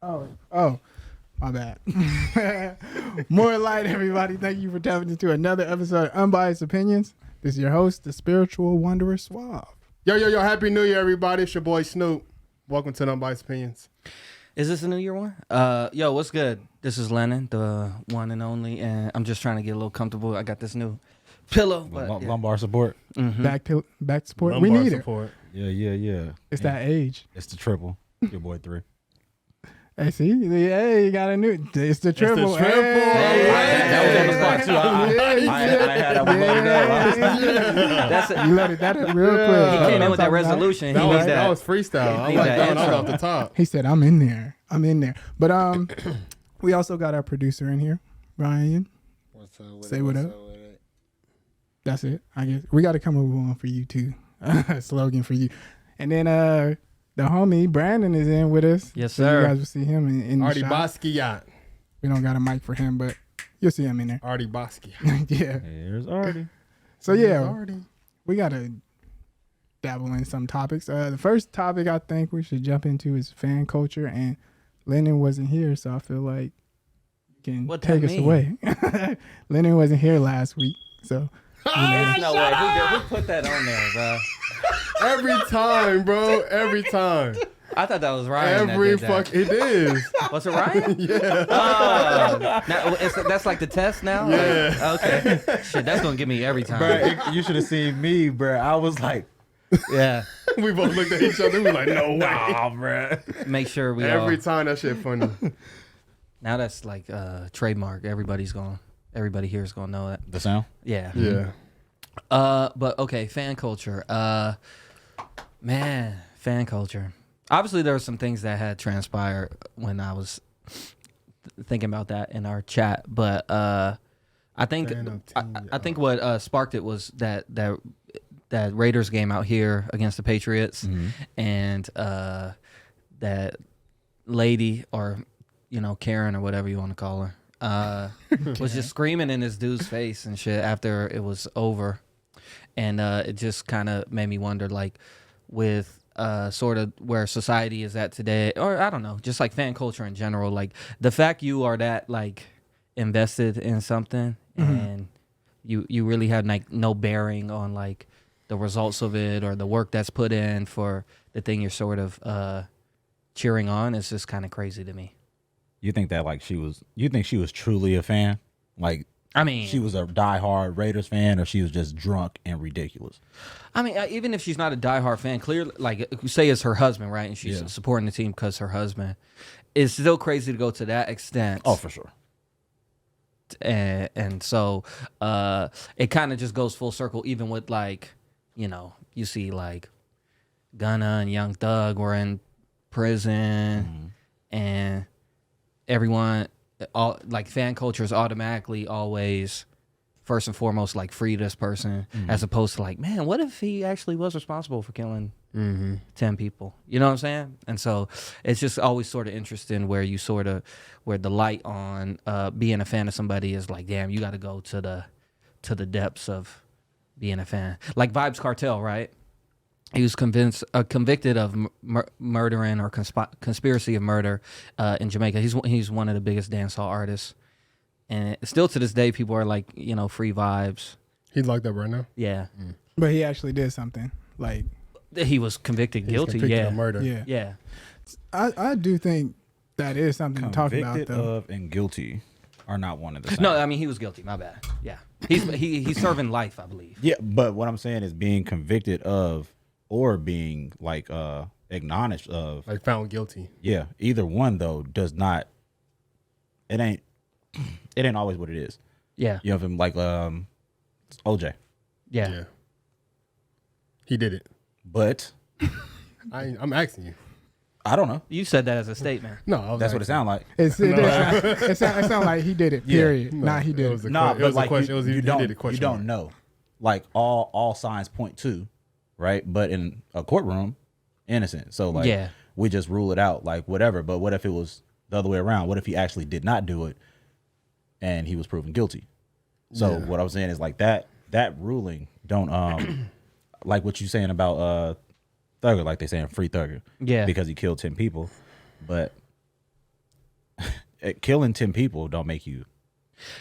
Oh, my bad. More light, everybody. Thank you for tapping into another episode of Unbiased Opinions. This is your host, the spiritual wanderer, Suave. Yo, happy New Year, everybody. It's your boy, Snoop. Welcome to Unbiased Opinions. Is this a New Year one? Yo, what's good? This is Lenon, the one and only, and I'm just trying to get a little comfortable. I got this new pillow. But, lumbar support. Mm-hmm. Back support. Lumbar we need support. Yeah. It's that age. It's the triple. Your boy 3. Hey, see? Hey, you got a new... It's the triple. It's the triple. That was on the spot, too. I had that one loaded up. That's it. You let it that real quick. He came in with that resolution. That was freestyle. I like that one off the top. He said, I'm in there. But we also got our producer in here, Ryan. What's up with Say it? what What's up. with it? That's it, I guess. We got to come up with one for you, too. A slogan for you. And then the homie, Brandon, is in with us. Yes, so sir. you guys will see him in the Artie shop. Basquiat. We don't got a mic for him, but you'll see him in there. Artie Basquiat. Yeah. Here's Artie. So, yeah, Artie. we got to dabble in some topics. The first topic I think we should jump into is fan culture, and Lenon wasn't here, so I feel like you can What take that us mean? away. Lenon wasn't here last week, so There's no way. Who put that on there, bro? Every time, bro. Every time. I thought that was Ryan. Every that did that. It is. Was it Ryan? Yeah. Now, that's like the test now? Yeah. Like, okay. Shit, that's going to get me every time. Bro, you should have seen me, bro. I was like, Yeah. We both looked at each other. We were like, no way. nah, bro. Make sure we Every time that shit funny. Now that's like trademark. Everybody here is going to know that. The sound? Yeah. Yeah. But okay, fan culture. Man, fan culture. Obviously, there were some things that had transpired when I was thinking about that in our chat. But I think I think what sparked it was that Raiders game out here against the Patriots, and that lady, or Karen or whatever you want to call her, was just screaming in this dude's face and shit after it was over. And it just kind of made me wonder, like, with sort of where society is at today, or I don't know, just like fan culture in general, like the fact you are that like invested in something and you really have like no bearing on like the results of it or the work that's put in for the thing you're sort of cheering on is just kind of crazy to me. You think that like you think she was truly a fan? Like, I mean, she was a diehard Raiders fan, or she was just drunk and ridiculous? I mean, even if she's not a diehard fan, clearly, like, say it's her husband, right? And she's supporting the team because her husband. It's still crazy to go to that extent. Oh, for sure. And so it kind of just goes full circle, even with, like, you see, like, Gunna and Young Thug were in prison, and everyone... like fan culture is automatically always first and foremost like free this person, as opposed to like, man, what if he actually was responsible for killing 10 people? You know what I'm saying? And so it's just always sort of interesting where the light on being a fan of somebody is like, damn, you got to go to the depths of being a fan. Like Vybz Kartel, right? He was convicted of murdering or conspiracy of murder in Jamaica. He's one of the biggest dancehall artists, and still to this day, people are like, free vibes. He's locked up right now. Yeah, but he actually did something. Like he was convicted guilty. Of murder. Yeah. I do think that is something to talk about, Convicted though. of and guilty are not one and the same. No, I mean he was guilty. My bad. Yeah, he's serving life, I believe. Yeah, but what I'm saying is being convicted of or being like acknowledged of, Like found guilty. yeah, either one though does not, it ain't always what it is. Yeah. You know, him like OJ, Yeah. He did it. but I'm asking you. I don't know. You said that as a statement. No, I was That's what it asking. sounds like. It sound like he did it. Period. No, Nah, he it did was it. a No, it but was like a question. It was, you he don't did a question you don't mark. know. Like all signs point to, right? But in a courtroom, innocent. So like, Yeah. we just rule it out, like whatever. But what if it was the other way around? What if he actually did not do it, and he was proven guilty? So what I was saying is like that ruling don't like what you saying about Thugger, like they saying free Thugger, Yeah. because he killed 10 people, but killing 10 people don't make you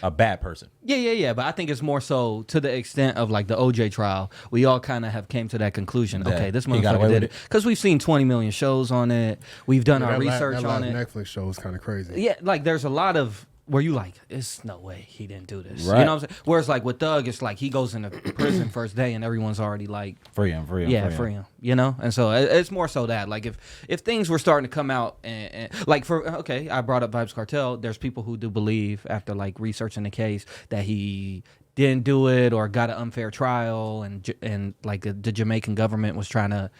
a bad person. Yeah. But I think it's more so to the extent of like the OJ trial. We all kind of have came to that conclusion. That okay, this he got away motherfucker with did it because we've seen 20 million shows on it. We've done our research on it. Netflix show is kind of crazy. Yeah, like there's a lot of where you like, it's no way he didn't do this. Right. You know what I'm saying? Whereas like with Doug, it's like he goes into prison first day and everyone's already like Free him. free him. You know, and so it's more so that like if things were starting to come out and like I brought up Vibes Cartel. There's people who do believe after like researching the case that he didn't do it or got an unfair trial and like the Jamaican government was trying to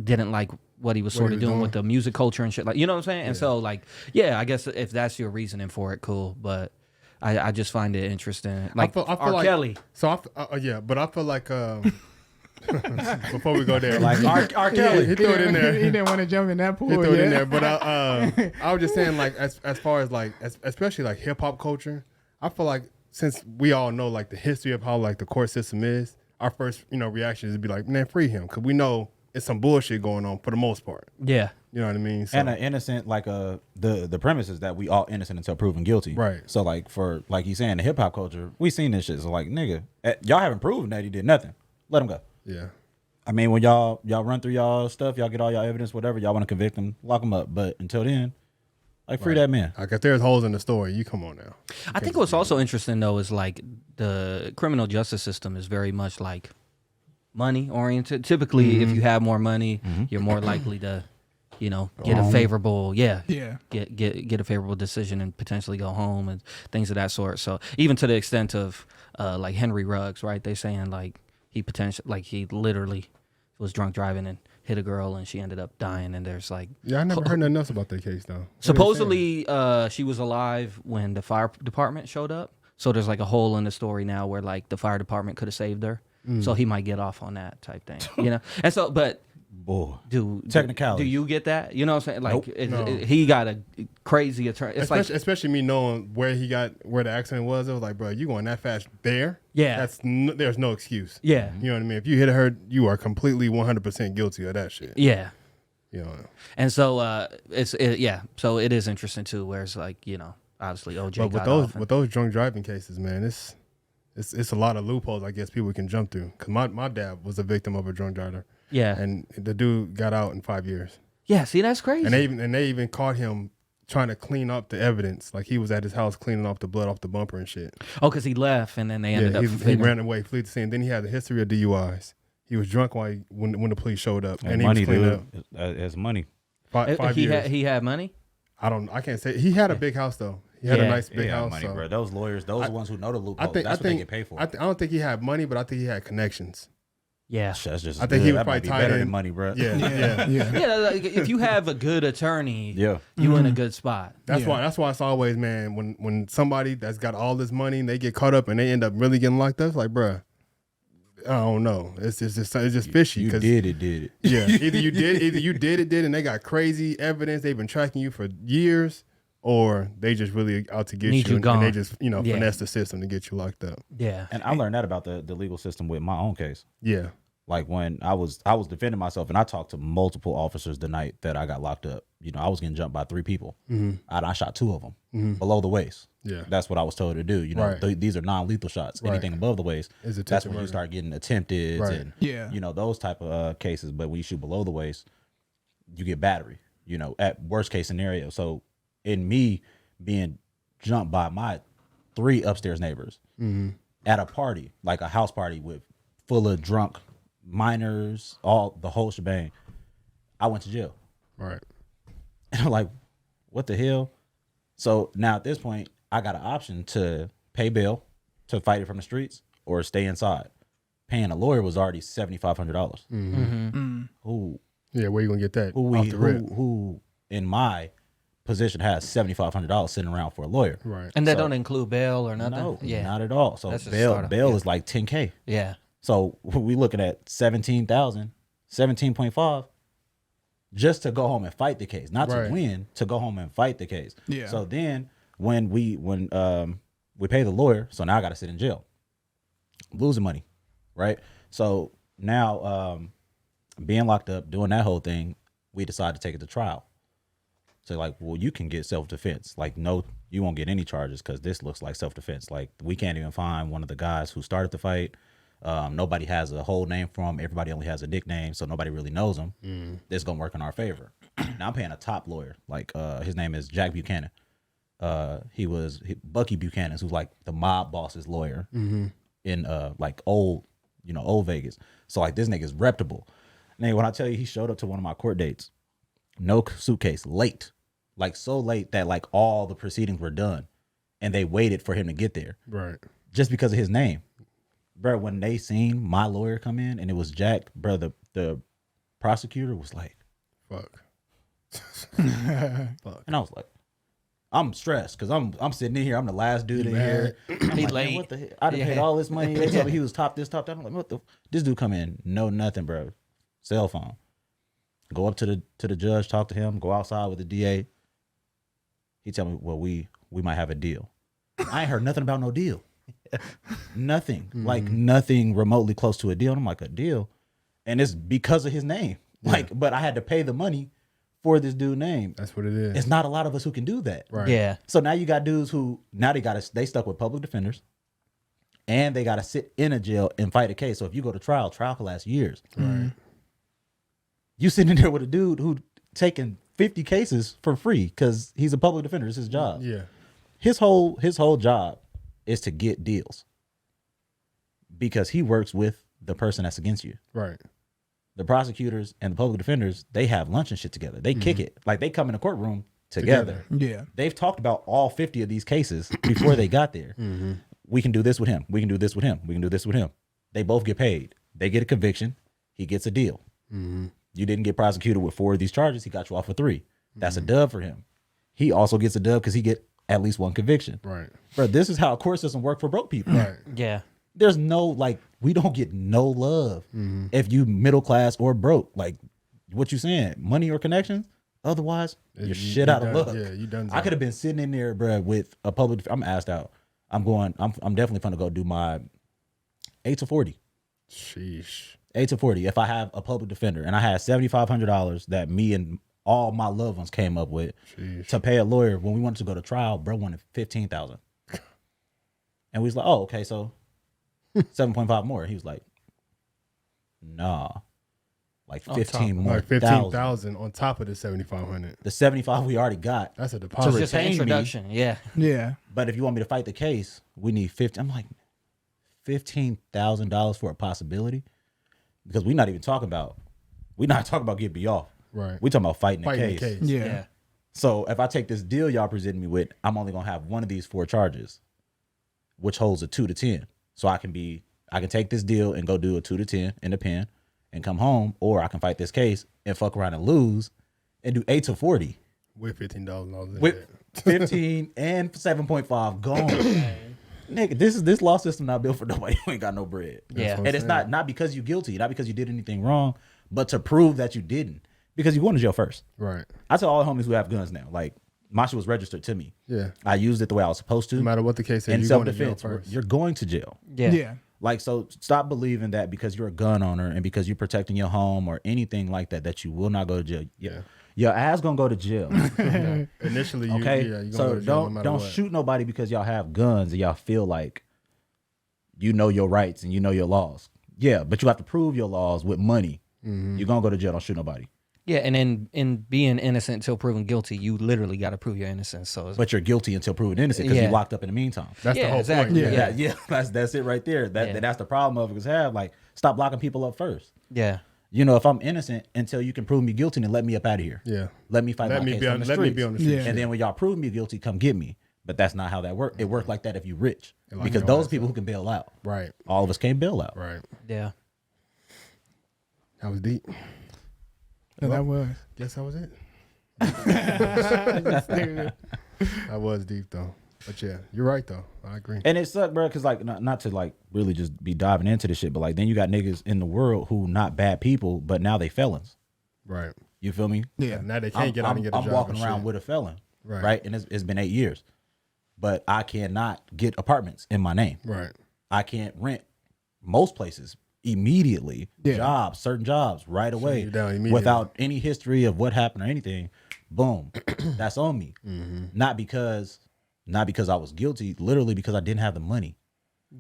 didn't like what he was sort of doing with the music culture and shit, like, you know what I'm saying? And so like, yeah, I guess if that's your reasoning for it, cool. But I just find it interesting. Like I feel R. like Kelly. So but I feel like before we go there, Like R. Kelly. he threw it in there. He didn't want to jump in that pool. He threw it in there. But I was just saying, like, as far as like, especially like hip hop culture, I feel like since we all know like the history of how like the court system is, our first reaction is to be like, man, free him, because we know it's some bullshit going on for the most part. Yeah. You know what I mean? So, And an innocent, like the premise is that we all innocent until proven guilty. Right. So like for like he's saying the hip hop culture, we seen this shit. So like nigga, y'all haven't proven that he did nothing. Let him go. yeah. I mean, when y'all run through y'all stuff, y'all get all y'all evidence, whatever, y'all want to convict him, lock him up. But until then, like free that man. Like if there's holes in the story, you come on now. I think what's also interesting though is like the criminal justice system is very much like money oriented. Typically, if you have more money, you're more likely to, get a favorable, get a favorable decision and potentially go home and things of that sort. So even to the extent of like Henry Ruggs, right? They saying like he literally was drunk driving and hit a girl and she ended up dying. And there's like, Yeah, I never heard nothing else about that case though. supposedly she was alive when the fire department showed up. So there's like a hole in the story now where like the fire department could have saved her. So he might get off on that type thing, And so, but Boy, Do technicality. you get that? You know what I'm saying? Like, Nope. he got a crazy attorney. It's Especially me knowing where the accident was. It was like, bro, you going that fast there? Yeah. There's no excuse. Yeah. You know what I mean? If you hit her, you are completely 100% guilty of that shit. Yeah. You know. And so so it is interesting too, where it's like, obviously OJ But with those drunk driving cases, man, it's a lot of loopholes I guess people can jump through. Cause my dad was a victim of a drunk driver. Yeah. And the dude got out in 5 years. Yeah, see, that's crazy. And they even caught him trying to clean up the evidence. Like he was at his house cleaning off the blood off the bumper and shit. Oh, because he left and then they ended up he ran away, fled the scene. Then he had a history of DUIs. He was drunk when the police showed up. And he money, was cleaning dude. As money. up. 5 years. He had money? I can't say. He had a big house though. He had a nice big house. Money, so. bro. Those lawyers, those are the ones who know the loopholes. That's what they get paid for. I don't think he had money, but I think he had connections. Yeah. That's just I think he was that probably might be tied better in. than money, bro. Yeah. Yeah, like, if you have a good attorney, Yeah. you in a good spot. That's why it's always, man, when somebody that's got all this money and they get caught up and they end up really getting locked up, it's like, bruh, I don't know. It's just fishy. You did it. Yeah. Either you did it, and they got crazy evidence. They've been tracking you for years, or they just really out to get Need you and gone. they just finesse the system to get you locked up. Yeah. And I learned that about the legal system with my own case. Yeah. Like when I was defending myself, and I talked to multiple officers the night that I got locked up. I was getting jumped by 3 people. I shot 2 of them below the waist. Yeah. That's what I was told to do. Right. These are non-lethal shots. Right. Anything above the waist, Is that's attempted when you murder. start getting attempted Right. and those type of cases. But when you shoot below the waist, you get battery. At worst case scenario. So in me being jumped by my 3 upstairs neighbors at a party, like a house party full of drunk minors, the whole shebang, I went to jail. Right. And I'm like, what the hell? So now at this point, I got an option to pay bail to fight it from the streets or stay inside. Paying a lawyer was already $7,500. Who Yeah, where you gonna get that? Off the rip. who in my position has $7,500 sitting around for a lawyer? Right. And that don't include bail or nothing? No, Yeah. not at all. So That's just bail startup, is like $10K. Yeah. So we looking at 17,000, 17.5 just to go home and fight the case, not Right. to win, to go home and fight the case. Yeah. So then when we pay the lawyer, so now I got to sit in jail, losing money, right? So now being locked up, doing that whole thing, we decided to take it to trial. So like, well, you can get self-defense. Like, no, you won't get any charges because this looks like self-defense. Like, we can't even find one of the guys who started the fight. Nobody has a whole name for him. Everybody only has a nickname, so nobody really knows him. This is gonna work in our favor. Now I'm paying a top lawyer. Like, his name is Jack Buchanan. Bucky Buchanan, who's like the mob boss's lawyer in like old Vegas. So like, this nigga's reputable. Nigga, when I tell you he showed up to one of my court dates, no suitcase, late. Like, so late that like all the proceedings were done and they waited for him to get there. Right. Just because of his name. Bro, when they seen my lawyer come in and it was Jack, bro, the prosecutor was like, fuck. Fuck. And I was like, I'm stressed because I'm sitting in here. I'm the last dude in here. I'm like, man, what the hell? I done paid all this money. They told me he was top this, top that. I'm like, what the? This dude come in, no nothing, bro. Cell phone. Go up to the judge, talk to him. Go outside with the DA. He tell me, well, we might have a deal. I ain't heard nothing about no deal. Nothing. Like, nothing remotely close to a deal. And I'm like, a deal? And it's because of his name. Like, but I had to pay the money for this dude's name. That's what it is. It's not a lot of us who can do that. Right. Yeah. So now you got dudes who now they stuck with public defenders, and they got to sit in a jail and fight a case. So if you go to trial can last years. Right. You sitting there with a dude who taking 50 cases for free because he's a public defender. It's his job. Yeah. His whole job is to get deals because he works with the person that's against you. Right. The prosecutors and the public defenders, they have lunch and shit together. They kick it. Like, they come in the courtroom together. Yeah. They've talked about all 50 of these cases before they got there. We can do this with him. We can do this with him. We can do this with him. They both get paid. They get a conviction. He gets a deal. You didn't get prosecuted with 4 of these charges. He got you off for 3. That's a dub for him. He also gets a dub because he get at least 1 conviction. Right. Bro, this is how a court system work for broke people. Right. Yeah. There's no, like, we don't get no love if you middle class or broke. Like, what you saying? Money or connections? Otherwise, you're shit out of luck. Yeah, you done. I could have been sitting in there, bro, with a public. I'm asked out. I'm definitely gonna go do my 8 to 40. Sheesh. 8 to 40. If I have a public defender and I had $7,500 that me and all my loved ones came up with to pay a lawyer when we wanted to go to trial, bro wanted $15,000. And we was like, oh, okay, so 7.5 more. He was like, nah, like 15 more. Like 15,000 on top of the 7,500. The 75 we already got. That's a deposit. So just an introduction. Yeah. Yeah. But if you want me to fight the case, we need 50. I'm like, $15,000 for a possibility? Because we're not talking about getting me off. Right. We talking about fighting the case. Yeah. So if I take this deal y'all presenting me with, I'm only gonna have one of these 4 charges, which holds a 2 to 10. So I can take this deal and go do a 2 to 10 in the pen and come home, or I can fight this case and fuck around and lose and do 8 to 40 with $15,000. With 15 and 7.5 gone. Nigga, this law system not built for nobody who ain't got no bread. Yeah. And it's not because you guilty, not because you did anything wrong, but to prove that you didn't. Because you going to jail first. Right. I tell all the homies who have guns now, like, my shit was registered to me. Yeah. I used it the way I was supposed to. No matter what the case is, in you're self-defense, going to jail first. you're going to jail. Yeah. Yeah. Like, so stop believing that because you're a gun owner and because you're protecting your home or anything like that you will not go to jail. Yeah. Your ass gonna go to jail. Initially, okay. You're gonna so go to jail no matter don't what. shoot nobody because y'all have guns and y'all feel like you know your rights and you know your laws. Yeah, but you have to prove your laws with money. You're gonna go to jail. Don't shoot nobody. Yeah, and in being innocent until proven guilty, you literally got to prove your innocence. So, But you're guilty until proven innocent because Yeah. you're locked up in the meantime. That's the whole exactly. point. Yeah. That's it right there. Yeah. That's the problem of it. Like, stop locking people up first. yeah, You know, if I'm innocent until you can prove me guilty, then let me up out of here. Yeah. Let me fight my case on the Let me streets. be on the street. Yeah. And then when y'all prove me guilty, come get me. But that's not how that works. It worked like that if you rich. Like Because your those ass people who can bail out. Right. All of us can't bail out. Right. yeah. That was deep. Yeah, that was. Guess that was it. That was deep though. But yeah, you're right though. I agree. And it sucked, bro, because like not to like really just be diving into this shit, but like then you got niggas in the world who not bad people, but now they felons. Right. You feel me? Yeah. Now they can't get out and get a job. I'm walking and around shit. with a felon, Right. right? And it's been 8 years, but I cannot get apartments in my name. Right. I can't rent most places immediately. Yeah. Certain jobs right away you down immediately. without any history of what happened or anything. boom, that's on me. Not because I was guilty, literally because I didn't have the money.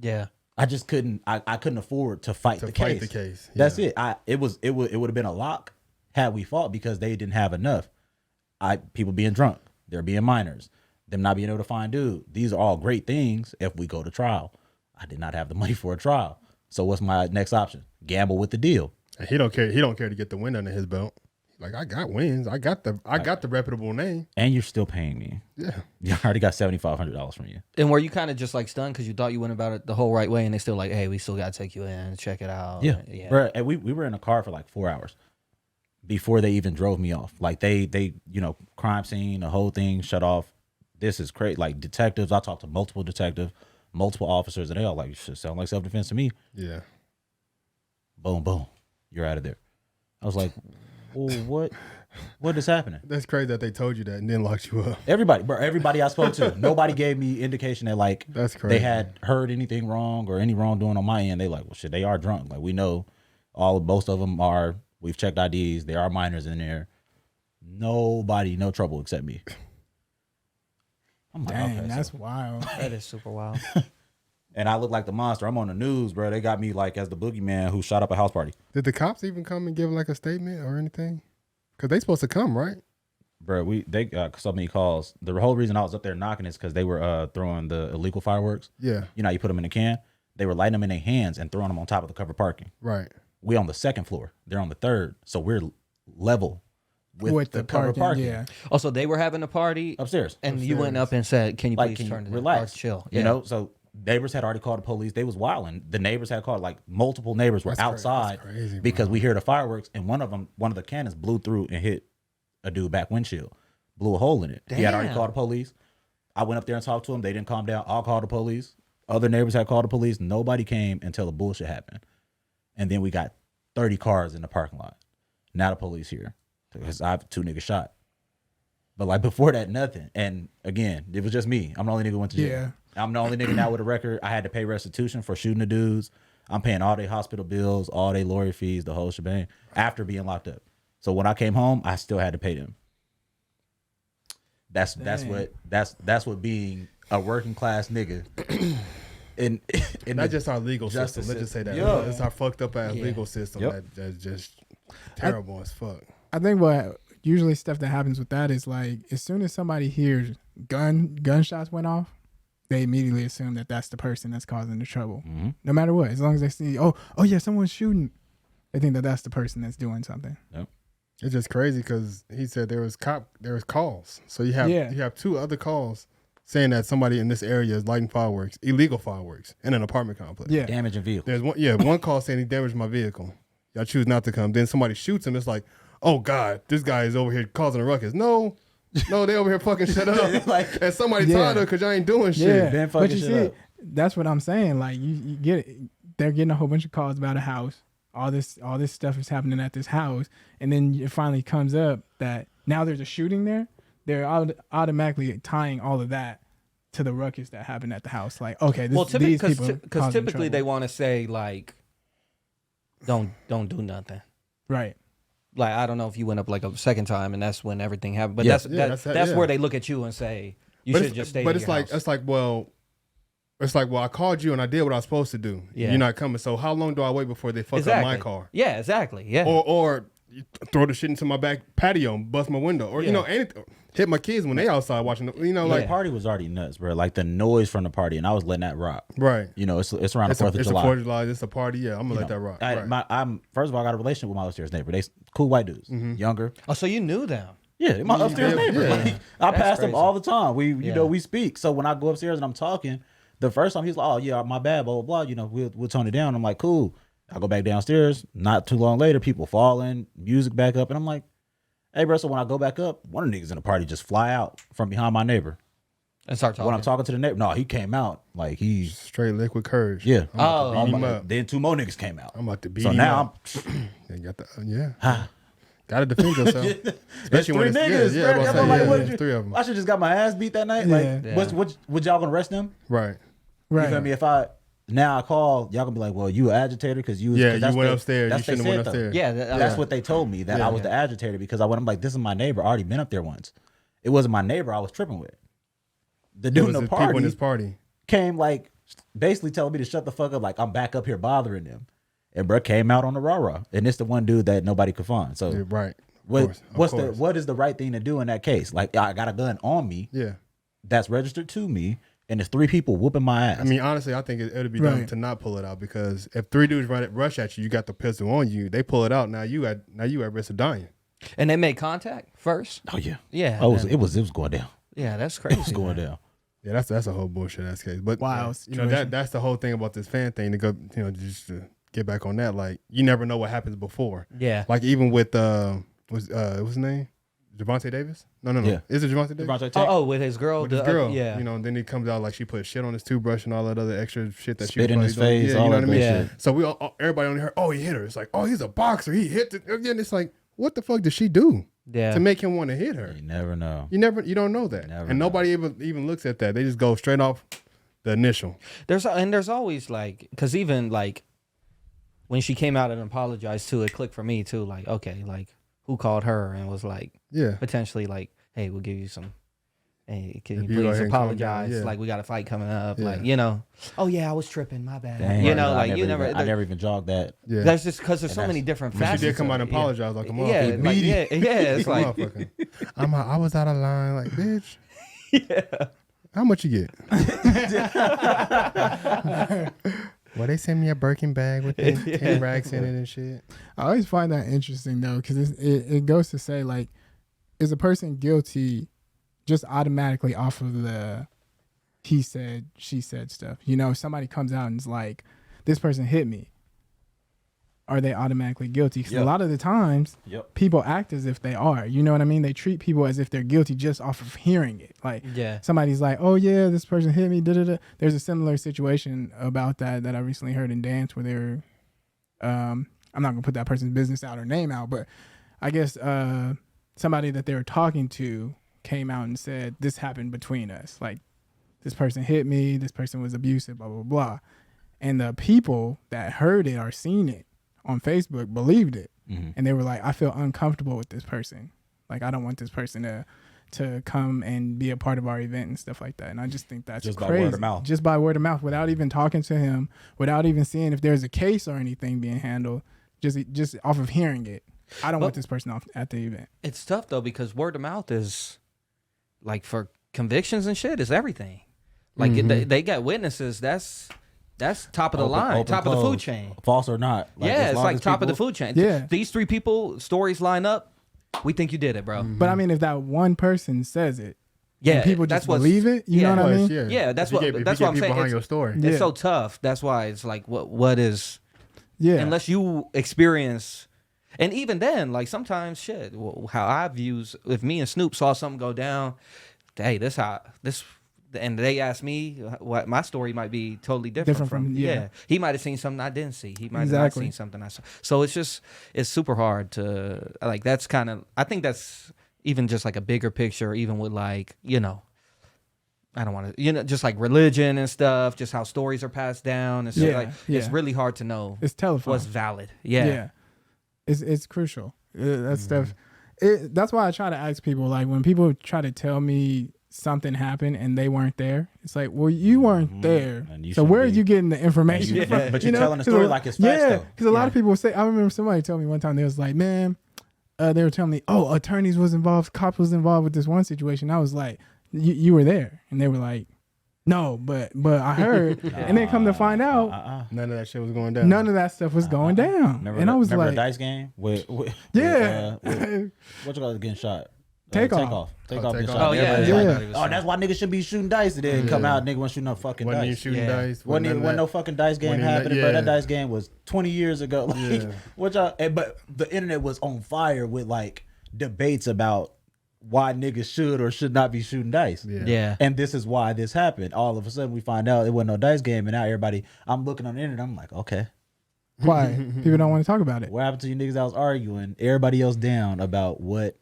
Yeah. I just couldn't. I couldn't afford to fight the case. Yeah. That's it. It would have been a lock had we fought because they didn't have enough. People being drunk, they're being minors, them not being able to find dude. These are all great things if we go to trial. I did not have the money for a trial. So what's my next option? Gamble with the deal. And he don't care. He don't care to get the win under his belt. Like, I got wins. I got the reputable name. And you're still paying me. Yeah. You already got $7,500 from you. And were you kind of just like stunned because you thought you went about it the whole right way, and they still like, hey, we still got to take you in, check it out. Yeah. Yeah. And we were in a car for like 4 hours before they even drove me off. Like they crime scene, the whole thing shut off. This is crazy. Like detectives, I talked to multiple detectives, multiple officers, and they all like, shit sound like self-defense to me. Yeah. Boom, boom. You're out of there. I was like, well, what is happening? That's crazy that they told you that and then locked you up. Everybody I spoke to, nobody gave me indication that like That's crazy. they had heard anything wrong or any wrongdoing on my end. They like, well, shit, they are drunk. Like we know most of them are. We've checked IDs. There are minors in there. Nobody, no trouble except me. I'm like, Dang, okay, that's wild. That is super wild. and I look like the monster. I'm on the news, bro. They got me like as the boogeyman who shot up a house party. Did the cops even come and give like a statement or anything? Because they supposed to come, right? Bro, they got so many calls. The whole reason I was up there knocking is because they were throwing the illegal fireworks. Yeah. You know, you put them in a can. They were lighting them in their hands and throwing them on top of the covered parking. Right. We on the second floor. They're on the third. So we're level with the covered parking. Yeah. Also, they were having a party Upstairs. and you went up and said, "Can you Like, please can turn you it relax? chill?" You know, so neighbors had already called the police. They was wilding. The neighbors had called, like multiple neighbors were outside That's crazy, because bro. we hear the fireworks, and one of the cannons blew through and hit a dude back windshield, blew a hole in it. He had already Damn. called the police. I went up there and talked to him. They didn't calm down. I'll call the police. Other neighbors had called the police. Nobody came until the bullshit happened. And then we got 30 cars in the parking lot. Now the police here because I have 2 niggas shot. But like before that, nothing. And again, it was just me. I'm the only nigga who went to jail. Yeah. I'm the only nigga now with a record. I had to pay restitution for shooting the dudes. I'm paying all their hospital bills, all their lawyer fees, the whole shebang after being locked up. So when I came home, I still had to pay them. That's what being a working class nigga. in That's just our legal system. Let's just say that. Yeah. It's our fucked up ass Yeah. legal system that's just terrible as fuck. I think what usually stuff that happens with that is like as soon as somebody hears gunshots went off, they immediately assume that that's the person that's causing the trouble. Mm-hmm. No matter what, as long as they see, oh yeah, someone's shooting, they think that that's the person that's doing something. Yep. It's just crazy because he said there was calls. So you have 2 other calls saying that somebody in this area is lighting fireworks, illegal fireworks, in an apartment complex. Yeah. Damaging vehicles. There's one call saying he damaged my vehicle. Y'all choose not to come. Then somebody shoots him. It's like, oh God, this guy is over here causing a ruckus. No, they over here fucking shut up. Like, and somebody Yeah. tied her because y'all ain't doing shit. Yeah, Ben but fucking you shit see, up. that's what I'm saying. Like you get it. They're getting a whole bunch of calls about a house. All this stuff is happening at this house, and then it finally comes up that now there's a shooting there. They're automatically tying all of that to the ruckus that happened at the house. Like, okay, these people because typically they trouble. want to say like, don't do nothing. Right. Like I don't know if you went up like a second time and that's when everything happened, but Yeah. that's where they look at you and say you should just stay. But in it's your like house. it's like I called you and I did what I was supposed to do. Yeah. You're not coming. So how long do I wait before they fuck up my car? Yeah, exactly. Yeah. Or you throw the shit into my back patio and bust my window, or anything, hit my kids when they outside watching. The party was already nuts, bro. Like the noise from the party, and I was letting that rock. Right. You know, it's around the 4th of July. It's 4th of July. It's a party. Yeah, I'm gonna let that rock. I'm first of all, I got a relationship with my upstairs neighbor. They cool white dudes, younger. Oh, so you knew them? Yeah, my upstairs neighbor. yeah. Like, I pass them crazy. all the time. We Yeah. we speak. So when I go upstairs and I'm talking, the first time he's like, "Oh yeah, my bad, blah blah blah." You know, we'll tone it down. I'm like, cool. I go back downstairs. Not too long later, people falling, music back up, and I'm like, hey, bro. So when I go back up, one of the niggas in the party just fly out from behind my neighbor. And start talking. When I'm talking to the neighbor, no, he came out like he. Straight liquid courage. Yeah. I'm about to beat him I'm- up. Then 2 more niggas came out. I'm about to beat So him now up. They got the Gotta defend yourself. There's 3 niggas. Yeah, bro. yeah, I'm like, what yeah, did you- 3 of them. I should just got my ass beat that night. Yeah. Like, Yeah. what y'all gonna arrest them? Right. You Right. feel me? If I now I call, y'all gonna be like, well, you an agitator because you was, Yeah, that's you went the- upstairs. that's You what they shouldn't have said, went though. upstairs. Yeah, That's what they told me, that I was the agitator because I'm like, this is my neighbor. I already been up there once. It wasn't my neighbor I was tripping with. The dude in the People in party this party. came like basically telling me to shut the fuck up, like I'm back up here bothering them. And bro came out on the rah-rah. And it's the one dude that nobody could find. So Yeah, right. what is the right thing to do in that case? Like I got a gun on me Yeah. that's registered to me, and there's 3 people whooping my ass. I mean, honestly, I think it'd be dumb to not pull it out because if 3 dudes rush at you, you got the pistol on you. They pull it out. Now you at risk of dying. And they made contact first. oh yeah, Yeah. oh, it was going down. Yeah, that's It crazy. was going down. Yeah, that's a whole bullshit ass case. But Wow, that's the whole thing about this fan thing to go, just to get back on that. Like you never know what happens before. Yeah. Like even with what's his name? Javante Davis? No. Yeah. Is it Javante Davis? Oh, with his girl. With his girl. Yeah. Then he comes out like she put shit on his toothbrush and all that other extra shit that Spit she in was his doing. face, Yeah, all you know that what I mean? Yeah. So everybody only heard, oh, he hit her. It's like, oh, he's a boxer. He hit it. Again, it's like, what the fuck did she do Yeah. to make him want to hit her? You never know. You don't know that. Never And know. nobody even looks at that. They just go straight off the initial. There's always like, because even like when she came out and apologized too, it clicked for me too. Like, okay, like who called her and was like Yeah. potentially like, hey, we'll give you some. Hey, can If you you go please ahead and calm down, apologize? yeah. Like we got a fight coming up. Yeah. Like oh yeah, I was tripping. My bad. Dang, you right. know, like I you never never. even, I never even jogged that. Yeah. That's just because there's And so that's- many different But she facets. did come of out and it, yeah. apologize like a motherfucker. Yeah, like, it's like Motherfucker. I was out of line. Like, bitch. How much you get? Well, they sent me a Birkin bag with 10 racks in it and shit. I always find that interesting though, because it goes to say like, is a person guilty just automatically off of the he said, she said stuff? If somebody comes out and is like, this person hit me, are they automatically guilty? Because a lot of the times, people act as if they are. You know what I mean? They treat people as if they're guilty just off of hearing it. Like, somebody's like, oh yeah, this person hit me, da-da-da. There's a similar situation about that I recently heard in dance where they were, I'm not going to put that person's business out or name out, but I guess somebody that they were talking to came out and said, this happened between us. Like, this person hit me, this person was abusive, blah, blah, blah. And the people that heard it or seen it on Facebook believed it. Mm-hmm. And they were like, I feel uncomfortable with this person. Like, I don't want this person to come and be a part of our event and stuff like that. And I just think that's just crazy. by word of mouth. Just by word of mouth, without even talking to him, without even seeing if there's a case or anything being handled, just off of hearing it. I don't want this person off at the event. It's tough though, because word of mouth is like for convictions and shit is everything. Like they got witnesses. That's top of the line, top of the food chain. False or not. Like, yeah, it's like top of the food chain. Yeah. These 3 people, stories line up. We think you did it, bro. But I mean, if that one person says it, yeah, and people just believe it, you know what I mean? Yeah, that's what I'm saying. Behind your story. It's so tough. That's why it's like, what is? Yeah. Unless you experience, and even then, like sometimes shit. How I views, if me and Snoop saw something go down, hey, this. And they asked me what my story might be totally different from he might have seen something I didn't see. He might have not seen something I saw. So it's super hard to like. That's kind of, I think that's even just like a bigger picture, even with like, I don't want to, just like religion and stuff, just how stories are passed down and stuff. It's really hard to know. It's telephone. What's valid. Yeah. It's crucial. That stuff. That's why I try to ask people, like when people try to tell me something happened and they weren't there, it's like, well, you weren't there, so where are you getting the information from? But you're telling the story like it's facts, though. Because a lot of people say, I remember somebody told me one time, they was like, man, they were telling me, oh, attorneys was involved, cops was involved with this one situation. I was like, you were there? And they were like, no, but I heard. And then come to find out, none of that shit was going down. None of that stuff was going down. And I was like, a dice game with what you call it, getting shot? Take off. Getting Oh shot. yeah. Oh, that's why niggas should be shooting dice. And then come out, nigga wasn't shooting no fucking Wasn't dice. even shooting dice. Wasn't no fucking dice game happening, bro. That dice game was 20 years ago. Like, but the internet was on fire with like debates about why niggas should or should not be shooting dice. Yeah. And this is why this happened. All of a sudden we find out it wasn't no dice game, and now everybody, I'm looking on the internet, I'm like, okay. Why? People don't want to talk about it. What happened to you niggas? I was arguing everybody else down about what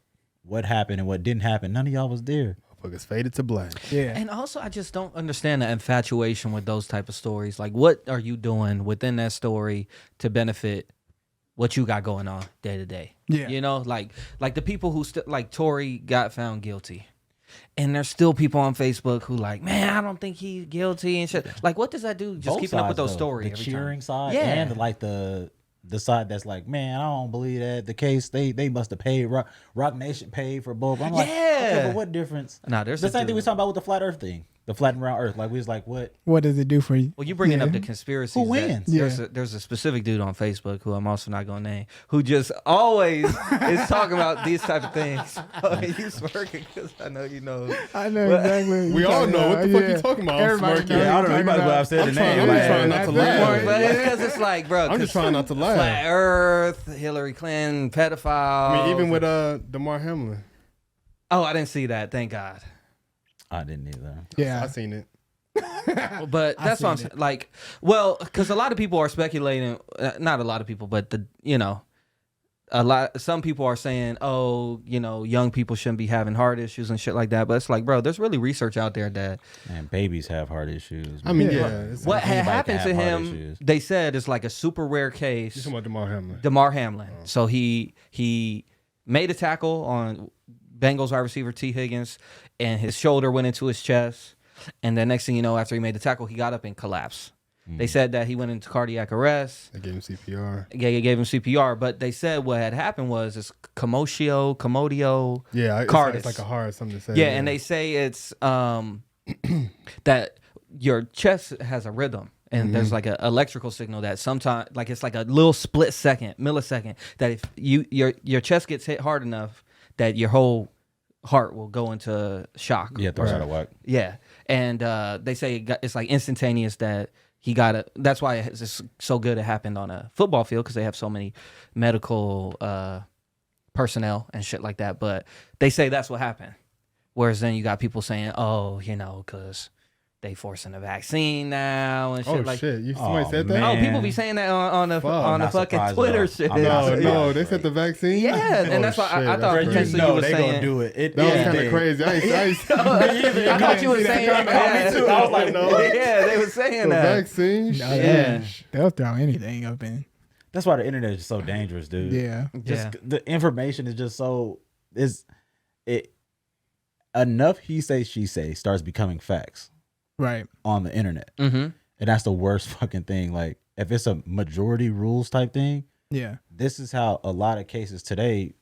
happened and what didn't happen. None of y'all was there. Motherfuckers faded to black. Yeah. And also, I just don't understand the infatuation with those type of stories. Like, what are you doing within that story to benefit what you got going on day to day? Yeah. You know, like the people who still, like Tory got found guilty. And there's still people on Facebook who like, man, I don't think he's guilty and shit. Like, what does that do? Just Both keeping up with sides, those though. stories. The every cheering time. side Yeah. and like the side that's like, man, I don't believe that. The case, they must have paid. Rock Nation paid for both. I'm like, okay, but what difference? Nah, there's the a same thing dude. we talking about with the flat earth thing. The flat and round earth. Like, we was like, what? What does it do for you? Well, you bringing Yeah. up the conspiracies. Who wins? There's a specific dude on Facebook who I'm also not gonna name who just always is talking about these type of things. You smirking because I know you know. I know exactly. We all know what the fuck you talking about. I'm Everybody smirking. knows Yeah, I don't know. what You might as well have said the name. I'm Like, trying not to laugh. But it's because it's like, bro. I'm just trying not to laugh. Flat Earth, Hillary Clinton, pedophile. I mean, even with DeMar Hamlin. Oh, I didn't see that. Thank God. I didn't either. Yeah. I seen it. But that's what I'm saying. Like, well, because a lot of people are speculating. Not a lot of people, but some people are saying, oh, young people shouldn't be having heart issues and shit like that. But it's like, bro, there's really research out there that Man, babies have heart issues. I mean, Yeah. yeah. It's what had Anybody happened can to have heart him, issues. they said, is like a super rare You case. talking about DeMar Hamlin? DeMar Hamlin. So he made a tackle on Bengals wide receiver T. Higgins, and his shoulder went into his chest. And the next thing you know, after he made the tackle, he got up and collapsed. They said that he went into cardiac arrest. They gave him CPR. Gave him CPR, but they said what had happened was this commodio Yeah, cardis. it's like a heart something to say. Yeah, and they say it's that your chest has a rhythm. And there's like an electrical signal that sometimes, like it's like a little millisecond, that if your chest gets hit hard enough, that your whole heart will go into shock. Yeah, throws out of whack. Yeah, and they say it's like instantaneous that he got it. That's why it's so good it happened on a football field because they have so many medical personnel and shit like that. But they say that's what happened. Whereas then you got people saying, oh, because they forcing a vaccine now and shit like that. Somebody said that? Oh, people be saying that on the Not fucking surprised Twitter at all. shit. I'm not No, they said the vaccine? Yeah, and that's why I thought that's potentially crazy. you were they saying gonna do it. That was kind of crazy. I thought you were saying that. Me too. I was like, no. Yeah, they were saying The that. vaccine? Yeah. They'll throw anything up in. That's why the internet is so dangerous, dude. Yeah. Just the information is just so enough he say she say starts becoming facts Right. on the internet. Mm-hmm. And that's the worst fucking thing. Like, if it's a majority rules type thing, Yeah. this is how a lot of cases today,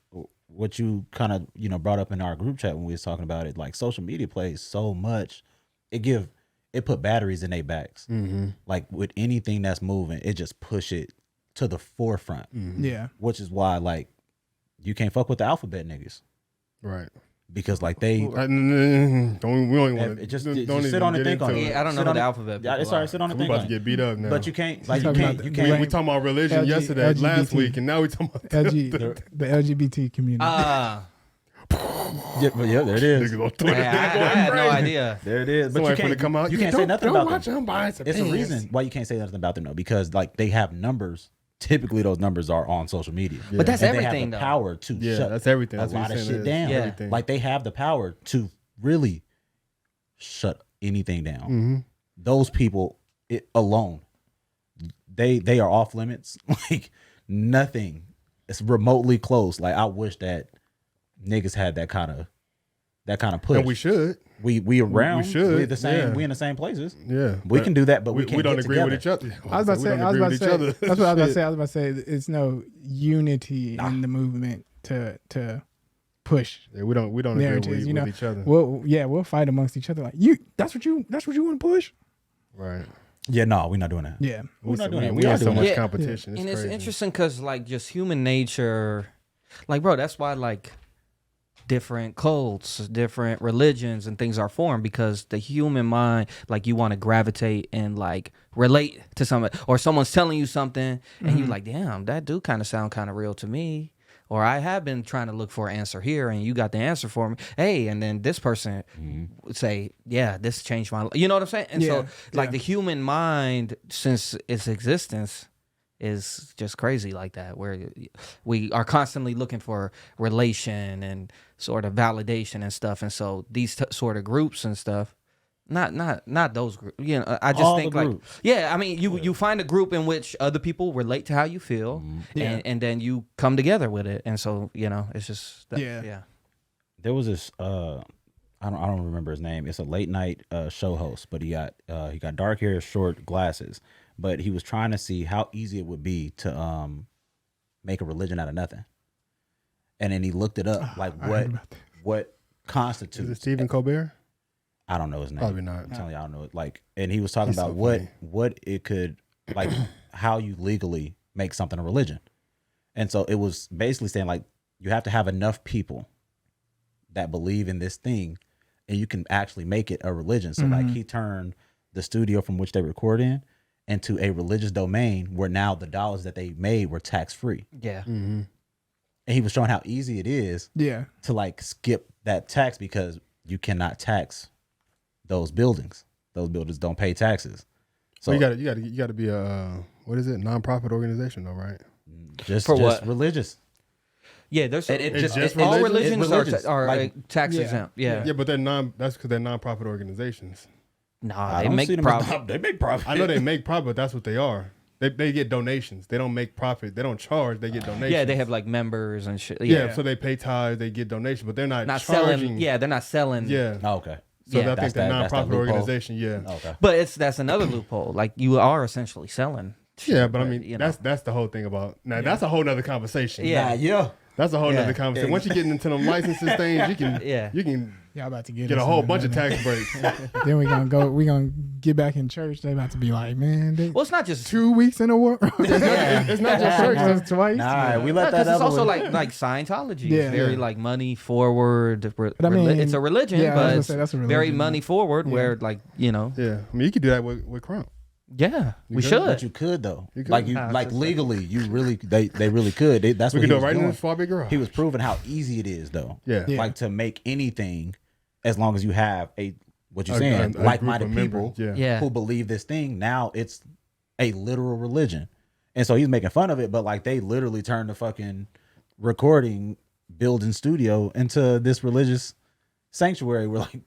what you kind of brought up in our group chat when we was talking about it, like social media plays so much. It put batteries in their backs. Mm-hmm. Like with anything that's moving, it just push it to the forefront. Mm-hmm. Yeah. Which is why, like, you can't fuck with the alphabet niggas Right. because like they We don't want to just sit on and think on it. Yeah, I don't know Sit who on the it. alphabet Yeah, people it's alright. are. Sit on and We're think about on to it. get beat up now. But you can't. Like, Talking you about can't. You the- can't. we talking about religion yesterday, last LGBT. week, and now we talking about the LGBT community. Yeah, but yeah, there it is. niggas on Twitter. I had no idea. There it is. But Somebody you can't. finna come out. You can't say nothing don't about watch them. Unbiased It's a Opinions. reason why you can't say nothing about them though, because like they have numbers. Typically, those numbers are on social media. But that's And they everything, have the though. power to Yeah, shut that's everything. a That's what lot you're of saying. shit It is down. Yeah. everything. Like they have the power to really shut anything down. Mm-hmm. Those people alone, they are off limits. Like nothing. It's remotely close. Like I wish that niggas had that kind of push. And we should. We around. We should, We the same. yeah. We in the same places. Yeah. We but can do that, but we can't don't get agree together. with each other. I was about to say. We don't agree with each other. That's what I was about to Shit. say. I was about to say it's no unity in the movement to push Yeah, we don't agree narratives. with each other. We'll fight amongst each other. Like that's what you want to push. Right. Yeah, no, we're not doing that. Yeah. We're not doing that. We We are have so doing much that. competition. And it's crazy. interesting because like just human nature, like bro, that's why like different cults, different religions and things are formed because the human mind, like you want to gravitate and like relate to somebody or someone's telling you something and you like, damn, that do kind of sound kind of real to me. Or I have been trying to look for an answer here and you got the answer for me. Hey, and then this person would say, yeah, this changed my life. You know what I'm saying? And so like the human mind, since its existence, is just crazy like that, where we are constantly looking for relation and sort of validation and stuff. And so these sort of groups and stuff, not those groups. You know, I just think like, yeah, I mean, you find a group in which other people relate to how you feel, and then you come together with it. And so, you know, it's just that, There was this I don't remember his name. It's a late night show host, but he got dark hair, short glasses. But he was trying to see how easy it would be to make a religion out of nothing. And then he looked it up, like what constitutes. Is it Stephen Colbert? I don't know his name. Probably not. I'm telling you, I don't know it. Like, and he was talking about what it could, like, how you legally make something a religion. And so it was basically saying, like, you have to have enough people that believe in this thing, and you can actually make it a religion. So like, he turned the studio from which they record in into a religious domain where now the dollars that they made were tax free. yeah. And he was showing how easy it is to like skip that tax, because you cannot tax those buildings. Those buildings don't pay taxes. So well, you got to be a what is it, nonprofit organization though, right? Just what? religious. Yeah, there's just all religious? religions are like, tax exempt. Yeah. Yeah, but that's because they're nonprofit organizations. Nah, they make profit. They make profit. I know they make profit, but that's what they are. They get donations. They don't make profit. They don't charge. They get donations. Yeah, they have like members and shit. Yeah, so they pay tithes. They get donations, but they're not charging. selling. Yeah, they're not selling. Yeah. Oh, okay. So Yeah. I think the nonprofit loophole. organization. Yeah. Okay. But that's another loophole. Like, you are essentially selling. Yeah, but I mean, you know. that's the whole thing about. Now that's a whole nother conversation. Yeah. Yeah. That's a whole nother conversation. Once you get into them licenses things, you can Y'all about to get a whole bunch of tax breaks. Then we gonna get back in church. They about to be like, man, Well, it's not just 2 weeks in a row. It's not just church. Just twice. Nah, we let that because it's other also one. like Scientology. Yeah. It's very like money forward. I mean, it's a religion, yeah, I was but gonna it's say that's a very religion. money forward. Where like, you know, Yeah, I mean, you could do that with Crump. yeah, we could, should. But you could though. You could. Like Nah, like it's just legally, you really they really could. That's We what could he do it was right in doing. the Suave garage. He was proving how easy it is though. Yeah. Yeah. Like to make anything, as long as you have what you're A saying, group like-minded of people members, Yeah. who believe this thing. Now it's a literal religion. And so he's making fun of it, but like they literally turned the fucking recording building studio into this religious sanctuary where like,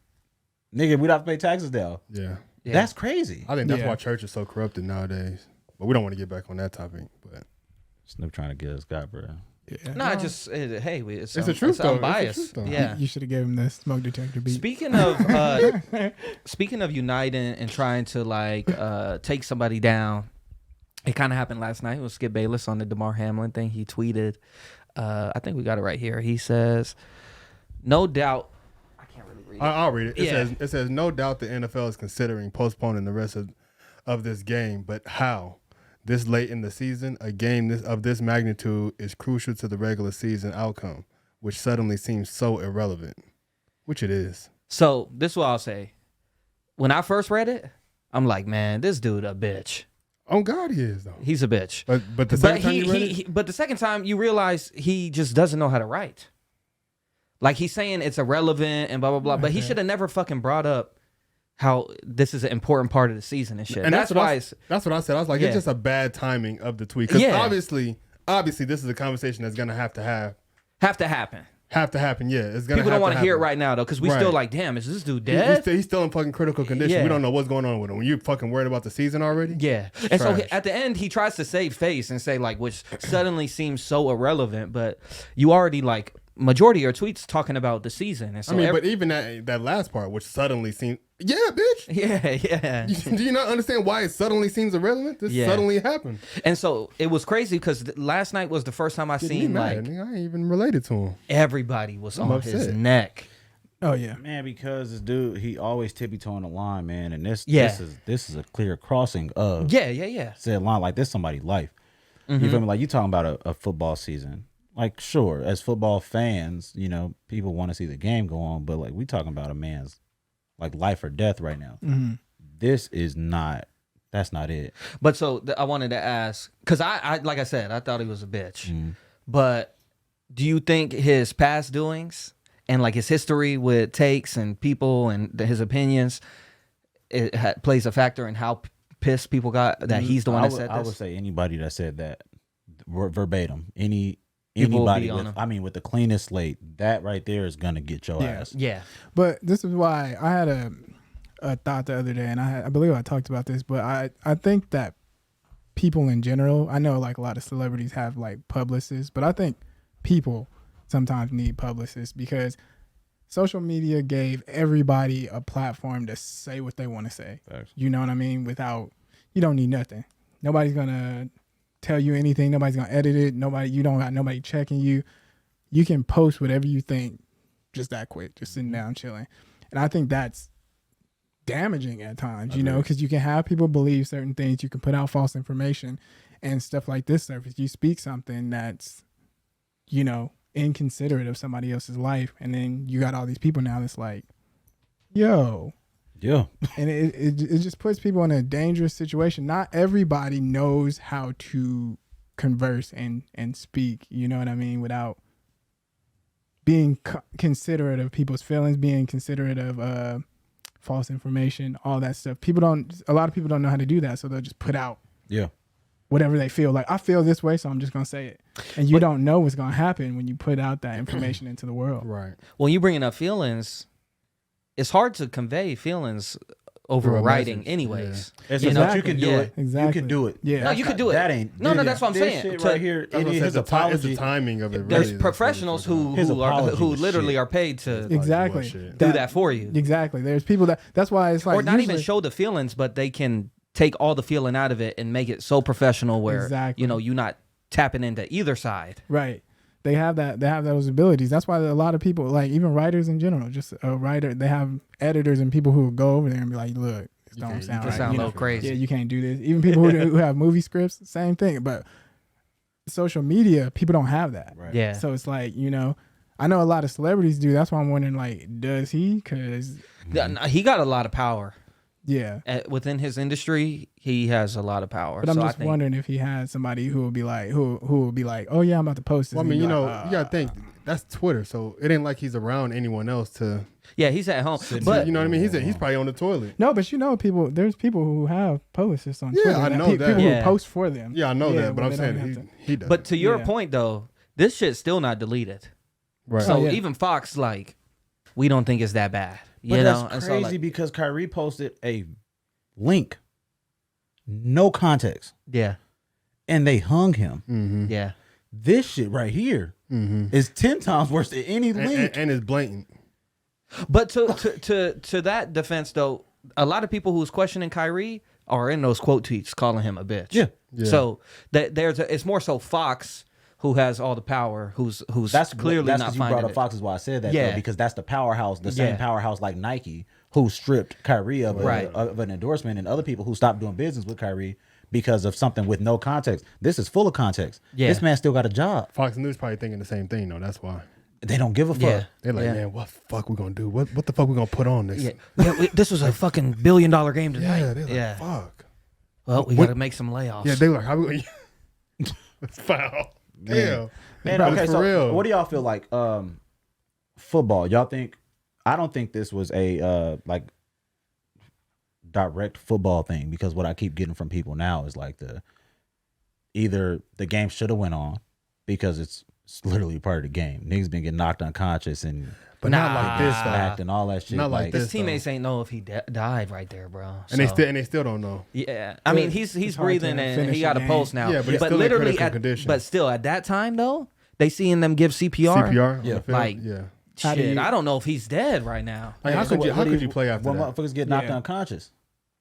nigga, we don't have to pay taxes now. Yeah. Yeah. That's crazy. I think that's Yeah. why church is so corrupted nowadays. But we don't want to get back on that topic. But Snoop trying to get us got, bro. Yeah. No, it's the truth, though. It's unbiased. the truth, though. Yeah. You should have gave him the smoke detector beat. Speaking of uniting and trying to like take somebody down, it kind of happened last night. It was Skip Bayless on the DeMar Hamlin thing. He tweeted, I think we got it right here. He says, "No doubt." I can't really read it. I'll read it. Yeah. It says, no doubt the NFL is considering postponing the rest of this game, but how? This late in the season, a game of this magnitude is crucial to the regular season outcome, which suddenly seems so irrelevant, which it is. So this is what I'll say. When I first read it, I'm like, man, this dude a bitch. On God, he is, though. He's a bitch. But the second time you read it? But the second time you realize he just doesn't know how to write. Like, he's saying it's irrelevant and blah blah blah, but he should have never fucking brought up how this is an important part of the season and shit. And that's why that's what I said. I was like, Yeah. it's just a bad timing of the tweet. Because Yeah. obviously, this is a conversation that's gonna have to happen. Yeah, it's gonna. People don't want to hear it right now though, because we Right. still like, damn, is this dude dead? He's still in fucking critical condition. Yeah. We don't know what's going on with him. When you fucking worried about the season already. Yeah. And so Trash. at the end, he tries to save face and say, like, which suddenly seems so irrelevant, but you already, like, majority of your tweets talking about the season. And so I mean, but even that last part, which suddenly seemed, yeah, bitch. yeah. Do you not understand why it suddenly seems irrelevant? This Yeah. suddenly happened. And so it was crazy because last night was the first time I Getting me seen, mad. like, Nigga, I ain't even related to him. everybody was I'm on his upset. neck. Oh yeah. Man, because this dude, he always tippy-toeing the line, man. And this Yeah. this is a clear crossing of Yeah. said line. Like, this somebody's life. Mm-hmm. You feel me? Like, you talking about a football season. Like, sure, as football fans, you know, people want to see the game go on, but like, we talking about a man's like life or death right now. Mm-hmm. This is not. That's not it. But so I wanted to ask, because I like I said, I thought he was a bitch. Mm-hmm. But do you think his past doings and like his history with takes and people and his opinions, plays a factor in how pissed people got that he's the one that said this? I would say anybody that said that verbatim. People will Anybody be on him. with the cleanest slate, that right there is gonna get your ass. Yeah. But this is why I had a thought the other day, and I believe I talked about this, but I think that people in general, I know like a lot of celebrities have like publicists, but I think people sometimes need publicists because social media gave everybody a platform to say what they want to say. Facts. You know what I mean? You don't need nothing. Nobody's gonna tell you anything. Nobody's gonna edit it. You don't got nobody checking you. You can post whatever you think just that quick, just sitting down chilling. And I think that's damaging at times, you know, because you can have people believe certain things. You can put out false information and stuff like this surface. You speak something that's, you know, inconsiderate of somebody else's life, and then you got all these people now that's like, yo. Yeah. And it just puts people in a dangerous situation. Not everybody knows how to converse and speak, you know what I mean, without being considerate of people's feelings, being considerate of false information, all that stuff. A lot of people don't know how to do that, so they'll just put out whatever they feel. Like, I feel this way, so I'm just going to say it. And you don't know what's going to happen when you put out that information into the world. Right. When you bringing up feelings, it's hard to convey feelings over Through a writing message, anyways. It's You just know? that you can do Yeah. it. Exactly. You can do it. Yeah. No, you could do it. That ain't. No, that's what I'm this saying. Shit To- right here. That's what I'm saying, His it's apology. the timing of it. There's Really, professionals who His apology who was literally shit. are paid to Exactly. bullshit. do that for you. Exactly. There's people that's why it's like, Or not even usually- show the feelings, but they can take all the feeling out of it and make it so professional where Exactly. you know you're not tapping into either side. Right. They have those abilities. That's why a lot of people, like even writers in general, just a writer, they have editors and people who will go over there and be like, look, this don't sound This right. sound a You know? little crazy. Yeah, you can't do this. Even people who have movie scripts, same thing. But social media, people don't have that. Right. Yeah. So it's like, you know, I know a lot of celebrities do. That's why I'm wondering, like, does he? Because, He got a lot of power. yeah. Within his industry, he has a lot of power. But I'm So I just think, wondering if he had somebody who will be like, who will be like, oh yeah, I'm about to post this. Well, I And mean, he'd you be know, like, you gotta think that's Twitter, so it ain't like he's around anyone else to. yeah, he's at home. Sitting But You know what I mean? He's probably on the toilet. No, but you know, there's people who have publicists on Yeah, Twitter. I know that. People Yeah. who post for them. Yeah, I know that, but well, I'm they don't saying have to. he does. but to your Yeah. point though, this shit's still not deleted. right. So Oh, yeah. even Fox, like, we don't think it's that bad. But You know, that's And crazy so, like, because Kyrie posted a link, no context, yeah, and they hung him. Mm-hmm. yeah. This shit right here is 10 times worse than any link. And it's blatant. But to that defense though, a lot of people who's questioning Kyrie are in those quote tweets calling him a bitch. Yeah. So it's more so Fox who has all the power, who's That's clearly that's not because you finding brought up it. Fox is why I said that. Yeah. Though, because that's the powerhouse, the same Yeah. powerhouse like Nike, who stripped Kyrie of, Right. of an endorsement, and other people who stopped doing business with Kyrie because of something with no context. This is full of context. Yeah. This man still got a job. Fox News probably thinking the same thing though. That's why They don't give a fuck. Yeah. they're like, Yeah. man, what the fuck we gonna do? What the fuck we gonna put on this? This was a fucking $1 billion game tonight. Yeah, they're like, fuck. Well, we got to make some layoffs. Yeah, they were like, how we gonna? It's foul. Damn. Man, But okay, it's so for real. what do y'all feel like? Football. Y'all think? I don't think this was a like direct football thing, because what I keep getting from people now is like either the game should have went on because it's literally part of the game. Niggas been getting knocked unconscious and But not like this though. act and all that shit. Not like His this, teammates ain't know if he died right there, bro. And they still don't know. Yeah, I mean he's hard to breathing and finish he a got a game. pulse now. Yeah, but he's still in literally critical at condition. but still at that time though, they seeing them give CPR. CPR. Yeah. On the field? Like- yeah. How do Shit, you- I don't know if he's dead right now. Like, how So could you play after when that? motherfuckers get knocked Yeah. unconscious?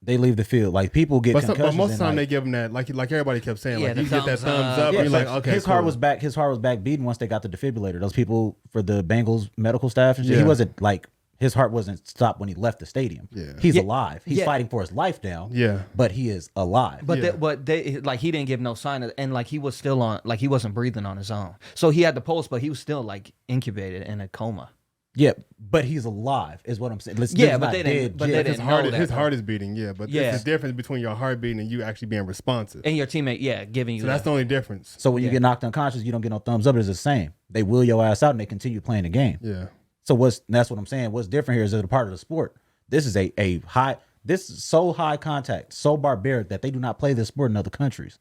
They leave the field. Like people get But concussions. most of the time and, they like, give them that, like everybody kept saying, Yeah, like the you get that thumbs thumbs up. up, yeah, and you're like, so okay, his cool. heart was back. His heart was back beating once they got the defibrillator. Those people for the Bengals medical staff and shit. He Yeah. wasn't like his heart wasn't stopped when he left the stadium. Yeah. He's Yeah. alive. He's Yeah. fighting for his life now. Yeah. but he is alive. But Yeah. they like he didn't give no sign of, and like he was still on, like he wasn't breathing on his own. So he had the pulse, but he was still like incubated in a coma. yeah, but he's alive, is what I'm saying. Yeah, but they didn't- but they His didn't heart, know that, his though. heart is beating, yeah, but Yeah. it's the difference between your heart beating and you actually being responsive. And your teammate, giving you. So that's the only difference. So when you get knocked unconscious, you don't get no thumbs up. It's the same. They wheel your ass out and they continue playing the game. Yeah. So that's what I'm saying. What's different here is that a part of the sport. This is a high. This is so high contact, so barbaric that they do not play this sport in other countries.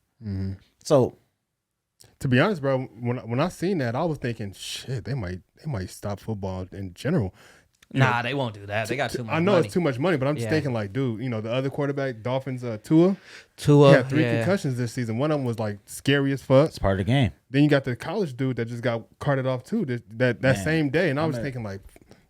So, to be honest, bro, when I seen that, I was thinking, shit, they might stop football in general. Nah, they won't do that. They got too much I know money. it's too much money, but I'm just thinking like, dude, you know, the other quarterback, Dolphins, Tua he had 3 concussions this season. One of them was like scary as fuck. it's part of the game. Then you got the college dude that just got carted off too that same day, and I was thinking like,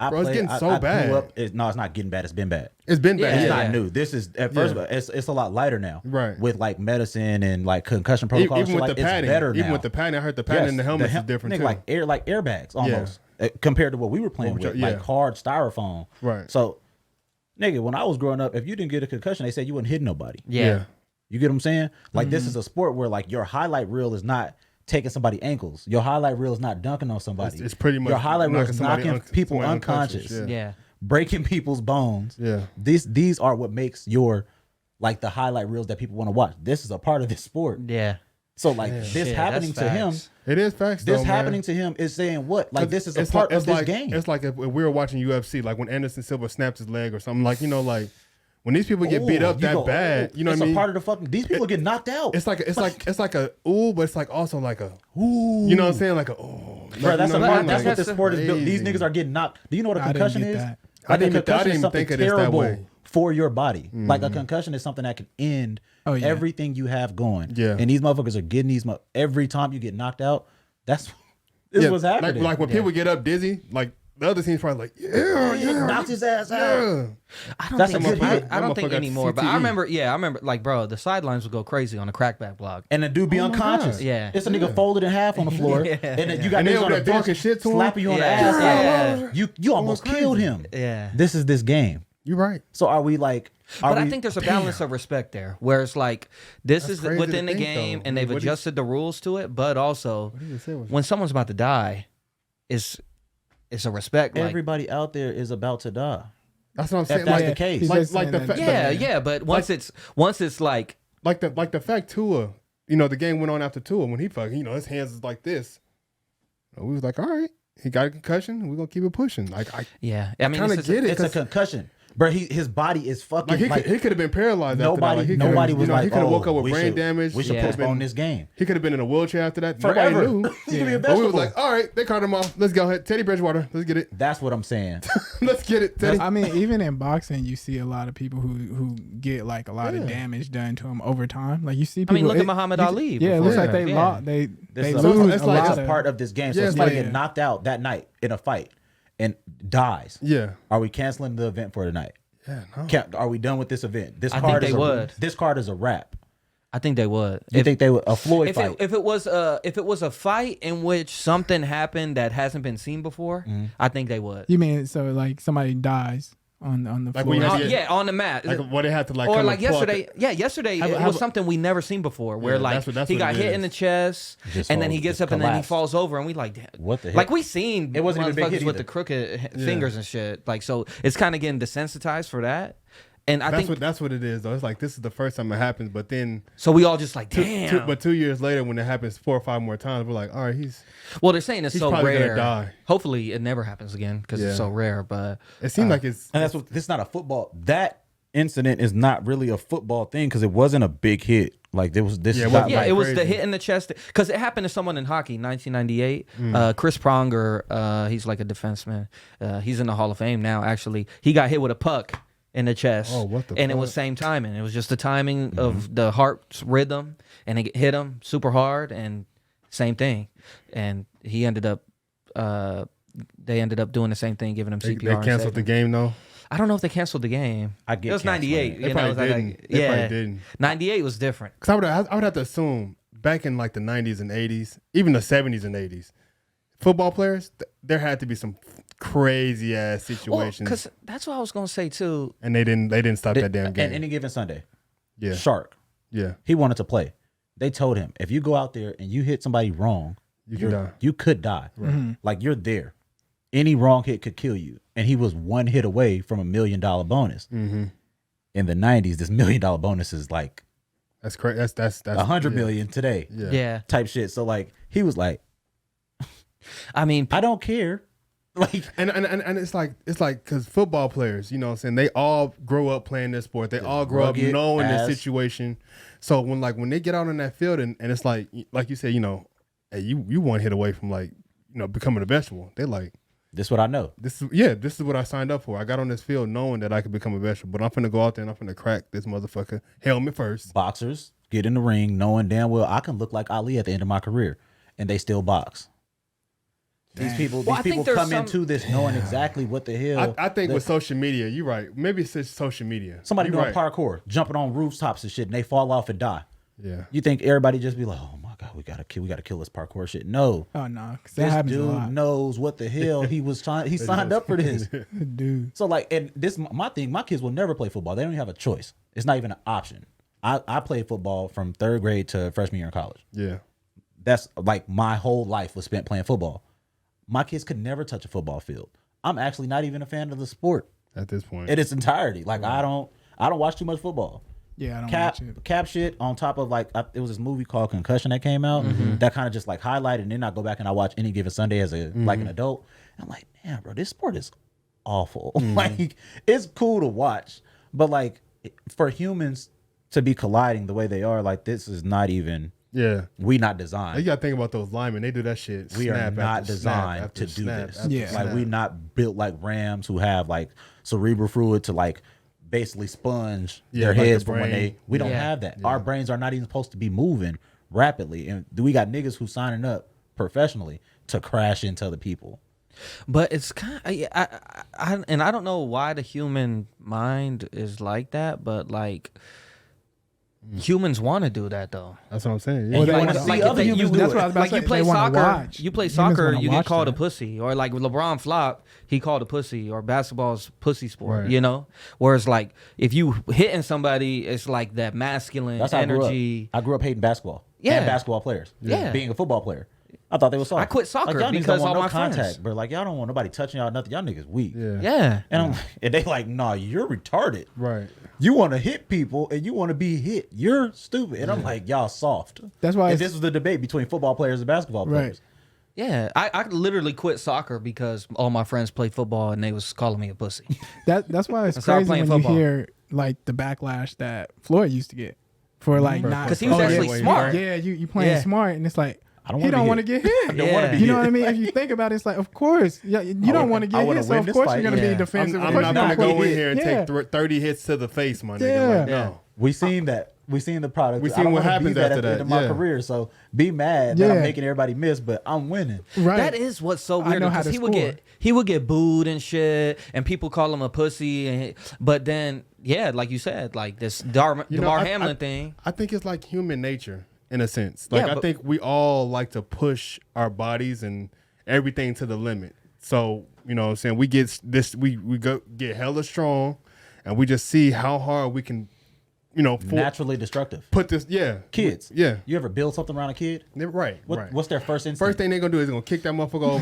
bro, it's getting so bad. It's not getting bad. It's been bad. It's been bad. It's not new. This is at first, it's a lot lighter now. Right. With like medicine and like concussion protocols. Even with the padding, it's better even now. with the padding, I heard the padding in the helmets is different too. Like airbags almost compared to what we were playing with, like hard styrofoam. Right. So, nigga, when I was growing up, if you didn't get a concussion, they said you wouldn't hit nobody. Yeah. You get what I'm saying? Like this is a sport where like your highlight reel is not taking somebody's ankles. Your highlight reel is not dunking on somebody. It's pretty much your highlight reel is knocking knocking people somebody unconscious. Yeah. Breaking people's bones. Yeah. These are what makes your like the highlight reels that people want to watch. This is a part of this sport. Yeah. So like this happening to him. It is facts. This though, happening man. to him is saying what? Like this is a It's part like, of this like, game. It's like if we were watching UFC, like when Anderson Silva snaps his leg or something. Like, you know, like when these people get beat up that bad, you know what I mean? It's a part of the fucking. These people get knocked out. It's like a ooh, but it's like also like a ooh. You know what I'm saying? Like a ooh. Bro, that's, you know that's what this sport is built. These crazy. niggas are getting knocked. Do you know what a concussion is? That. I didn't concussion is even something think of this that terrible way. for your body. Like a concussion is something that can end everything you have going. Yeah. And these motherfuckers are getting these. Every time you get knocked out, this is what's happening. Like when people get up dizzy, like the other team's probably like, knocks his ass out. I don't That's think, a good hit. I don't think That motherfucker anymore. But CTE. I remember, like, bro, the sidelines would go crazy on the crackback block. And the dude be unconscious. God. Yeah. It's a nigga folded in half on the floor. Yeah. And then you got And they niggas on over the there bench talking shit to him. slapping you on the Yeah. ass. Yeah. You almost crazy. killed him. Yeah. This is this game. You're right. So are we like? But I think there's a balance of respect there, where it's like this That's is crazy within to the think, game, though. and they've What do you- adjusted the rules to it. But also, when someone's about to die, it's a respect. Like, everybody out there is about to die. That's what I'm saying. If that's like, the case. He's like, just like the saying fact, that- yeah. But once it's like, the fact Tua, you know, the game went on after Tua when he fucking, you know, his hands is like this. We was like, all right, he got a concussion. We're gonna keep it pushing. Like I I mean, kind of get it. It's a concussion, but his body is fucking. Like he could have been paralyzed. After that. Like, he could've- Nobody was you know, like, he could have oh, woke up with we brain should- damage. We should Yeah. postpone this game He could have been in a wheelchair after that. forever. Nobody knew. He could be a But we was vegetable. like, all right, they caught him off. Let's go ahead. Teddy Bridgewater. Let's get it. That's what I'm saying. Let's get it, Teddy. I mean, even in boxing, you see a lot of people who get like a lot of damage done to them over time. Like you see people. look at Muhammad Ali Yeah, it looks before. like they Yeah. lost. They This is lose it's a like- lot it's of part of this game. So Yeah, if it's somebody like- get knocked out that night in a fight and dies, Yeah. are we canceling the event for tonight? Yeah, no. Are we done with this event? This I card think is they would. This card is a wrap. I think they would. You think they would a Floyd If fight? it was a fight in which something happened that hasn't been seen before, I think they would. You mean so like somebody dies on the Like floor? when you have- Yeah, on the mat. Like what they had to like. Or come like and pull out yesterday, yesterday Have- it have- was something we never seen before. Where Yeah, like that's he what got it hit is. in the chest, Just and then falls- he gets just up and then he collapsed. falls over, and we like, damn. What the heck? Like we seen It wasn't even a big hit motherfuckers with either. the crooked fingers and shit. Like so, it's kind of getting desensitized for that. And I think That's what it is though. It's like this is the first time it happens, but then so. We all just like, damn. but 2 years later when it happens 4 or 5 more times, we're like, all right, he's. Well, they're saying it's He's so probably gonna rare. die. Hopefully, it never happens again because Yeah. it's so rare. But It seemed like it's. And that's what this is not a football. That incident is not really a football thing because it wasn't a big hit. Like there was this. Yeah, it is wasn't not yeah, like- it was the crazy. hit in the chest because it happened to someone in hockey, 1998. Chris Pronger, he's like a defenseman. He's in the Hall of Fame now. Actually, he got hit with a puck in the chest. Oh, what the And it was fuck? same timing. It was just the timing of the heart's rhythm, and it hit him super hard, and same thing. And he ended up. They ended up doing the same thing, giving him They CPR. and canceled the saving him. game though. I don't know if they canceled the game. I get It was canceling 98. it. They You know, it was probably like, didn't. They probably didn't. 98 was different. Because I would have to assume back in like the 90s and 80s, even the 70s and 80s, football players, there had to be some crazy ass situations, Because that's what I was gonna say too. and they didn't stop that damn game. And any given Sunday, Yeah, Shark, yeah, he wanted to play. They told him if you go out there and you hit somebody wrong, you can die. you could die. Like you're there. Any wrong hit could kill you. And he was one hit away from $1 million bonus. Mm-hmm. In the 90s, this $1 million bonus is like That's crazy. That's 100 yeah. million today. Yeah. Yeah. Type shit. So like he was like, I mean, I don't care Like, and it's like because football players, you know what I'm saying, they all grow up playing this sport. They all grow up knowing the situation. So when they get out on that field and it's like you said, you know, hey, you one hit away from like, you know, becoming a vegetable. They like, this is what I know. This is what I signed up for. I got on this field knowing that I could become a vegetable, but I'm finna go out there and I'm finna crack this motherfucker helmet first. Boxers get in the ring knowing damn well I can look like Ali at the end of my career, and they still box. These people come into this knowing exactly what the hell. I think with social media, you're right. Maybe it's just social media. Somebody doing parkour, jumping on rooftops and shit, and they fall off and die. Yeah. You think everybody just be like, oh my God, we gotta kill this parkour shit? No. Oh no, this dude knows what the hell he was trying. He signed up for this, dude. So like, and this my thing. My kids will never play football. They don't even have a choice. It's not even an option. I played football from 3rd grade to freshman year in college. Yeah. That's like my whole life was spent playing football. My kids could never touch a football field. I'm actually not even a fan of the sport at this point in its entirety. Like I don't watch too much football. Yeah, I don't watch it. Cap shit on top of like it was this movie called Concussion that came out that kind of just like highlighted, and then I go back and I watch Any Given Sunday as a like an adult. And I'm like, man, bro, this sport is awful. Like it's cool to watch, but like for humans to be colliding the way they are, like this is not even. Yeah, we not designed. You gotta think about those linemen. They do that shit. We are not designed to do this. Yeah, like we not built like Rams who have like cerebral fluid to like basically sponge their like heads from when we don't have that. Our brains are not even supposed to be moving rapidly, and we got niggas who signing up professionally to crash into other people. But it's kind of, I don't know why the human mind is like that, but like. Humans want to do that though. That's what I'm saying. Yeah. Well, they want to see other humans do it. That's what I was about to say. You play soccer. You play soccer. You get called that. a pussy, or like LeBron flop, he called a pussy, or basketball's pussy sport. Right. You know, whereas like if you hitting somebody, it's like that masculine energy. I grew up hating basketball. Yeah, and basketball players. Yeah, being a football player. I thought they were soft. I quit soccer like, because all my contact, friends. bro. Like y'all don't want nobody touching y'all. Nothing. Y'all niggas weak. Yeah. And and they like, nah, you're retarded. Right. You want to hit people and you want to be hit. You're stupid. And I'm like, y'all soft. That's why. If this was the debate between football players and basketball players. Yeah, I literally quit soccer because all my friends played football and they was calling me a pussy. That's why it's crazy when you hear like the backlash that Floyd used to get for like not because he was actually smart. Yeah, you playing smart, and it's like. He don't want to get hit. I don't want to be you know hit. what I mean? If you think about it, it's like, of course, you don't want to get hit, so of course you're going to be defensive. I'm not going to go in here and take 30 hits to the face, my nigga. Like, no. We seen that. We seen the product. We seen what happens after that. At the end of my career, so be mad that I'm making everybody miss, but I'm winning. Right. That is what's so weird because he would get booed and shit, and people call him a pussy, but then like you said, like this Damar Hamlin thing. I think it's like human nature. In a sense, like I think we all like to push our bodies and everything to the limit. So you know what I'm saying, we get this, we get hella strong, and we just see how hard we can, you know, naturally destructive. Put this, kids. Yeah, you ever build something around a kid? Right. What's their first instinct? First thing they're gonna do is gonna kick that motherfucker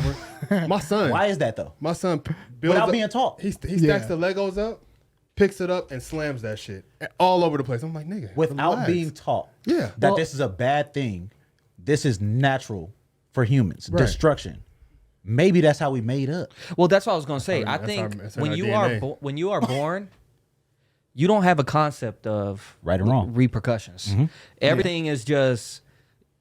over. My son. Why is that though? My son builds without being taught. He stacks the Legos up, picks it up, and slams that shit all over the place. I'm like, nigga, without being taught. Yeah, that this is a bad thing. This is natural for humans. Right. Destruction. Maybe that's how we made up. Well, that's what I was gonna say. I think when you are born, you don't have a concept of right or wrong repercussions. Mm-hmm. Everything is just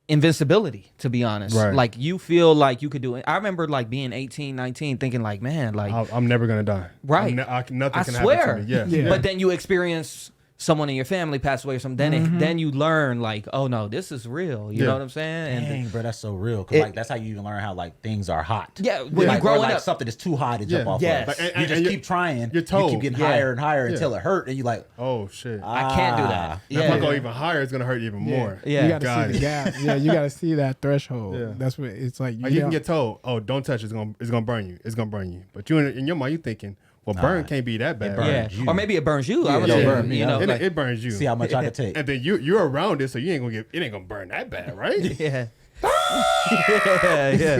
invincibility, to be honest. Right. Like you feel like you could do it. I remember like being 18, 19, thinking like, man, like I'm never gonna die. Right. Nothing can happen to me. Yeah. But then you experience someone in your family pass away or something, then you learn like, oh no, this is real. You know what I'm saying? Dang, bro, that's so real. Cause like that's how you even learn how like things are hot. Yeah, when you growing up, something is too hot to jump off. Yes. Of. Like, you just keep trying. You're told. You keep getting higher and higher until it hurt, and you're like, oh shit, I can't do that. If I go even higher, it's gonna hurt even more. Yeah, you got to see the gap. Yeah, you got to see that threshold. Yeah. That's what it's like. You can get told, oh, don't touch it. It's gonna burn you. It's gonna burn you. But you in your mind, you thinking, well, burn can't be that bad. Or maybe it burns you. I would say, burn me. You know, it burns you. See how much I can take. And then you're around it, so you ain't gonna it ain't gonna burn that bad, right? Yeah.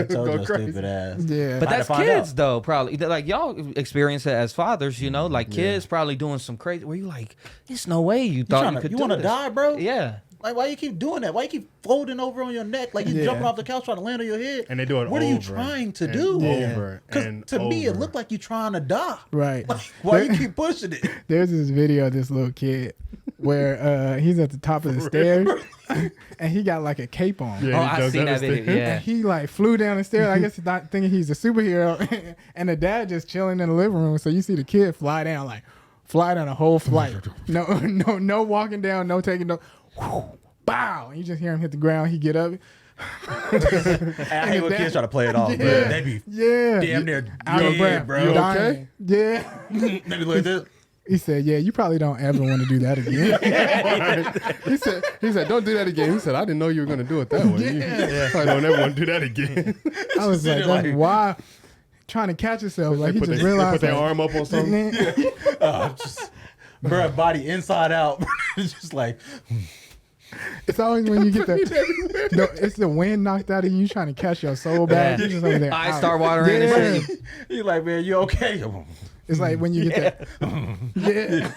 Go crazy. Stupid ass. Yeah. But that's kids though, probably. Like y'all experience it as fathers, you know, like kids probably doing some crazy where you like, there's no way you thought you could do want to this. die, bro? Yeah. Like, why you keep doing that? Why you keep folding over on your neck? Like you jumping off the couch trying to land on your head. And they do it What over are you trying to do? Over Because to me, it looked like you trying to die. Right. Like, why you keep pushing it? There's this video of this little kid where he's at the top of the stairs and he got like a cape on. Yeah, I seen that video. Yeah. And he like flew down the stairs. I guess he's not thinking he's a superhero. And the dad just chilling in the living room. So you see the kid fly down a whole flight. No walking down, no taking no. Whew, bow. And you just hear him hit the ground. He get up. I hate when kids try to play it off. Yeah. They be damn near out of breath, bro. You dying. okay? Yeah. They be like this. He said, "Yeah, you probably don't ever want to do that again." He said, don't do that again. He said, I didn't know you were gonna do it that way. You probably don't ever want to do that again. I was like, "That's why." Trying to catch yourself, like he just they realized. put their like, arm up on something. Just bro, body inside out. It's just like It's always when you get the no, it's the wind knocked out of you trying to catch your soul back. Yeah. You just over there. Eyes out. start watering Yeah. and shit. you like, man, you okay? It's like when you get that. Yeah.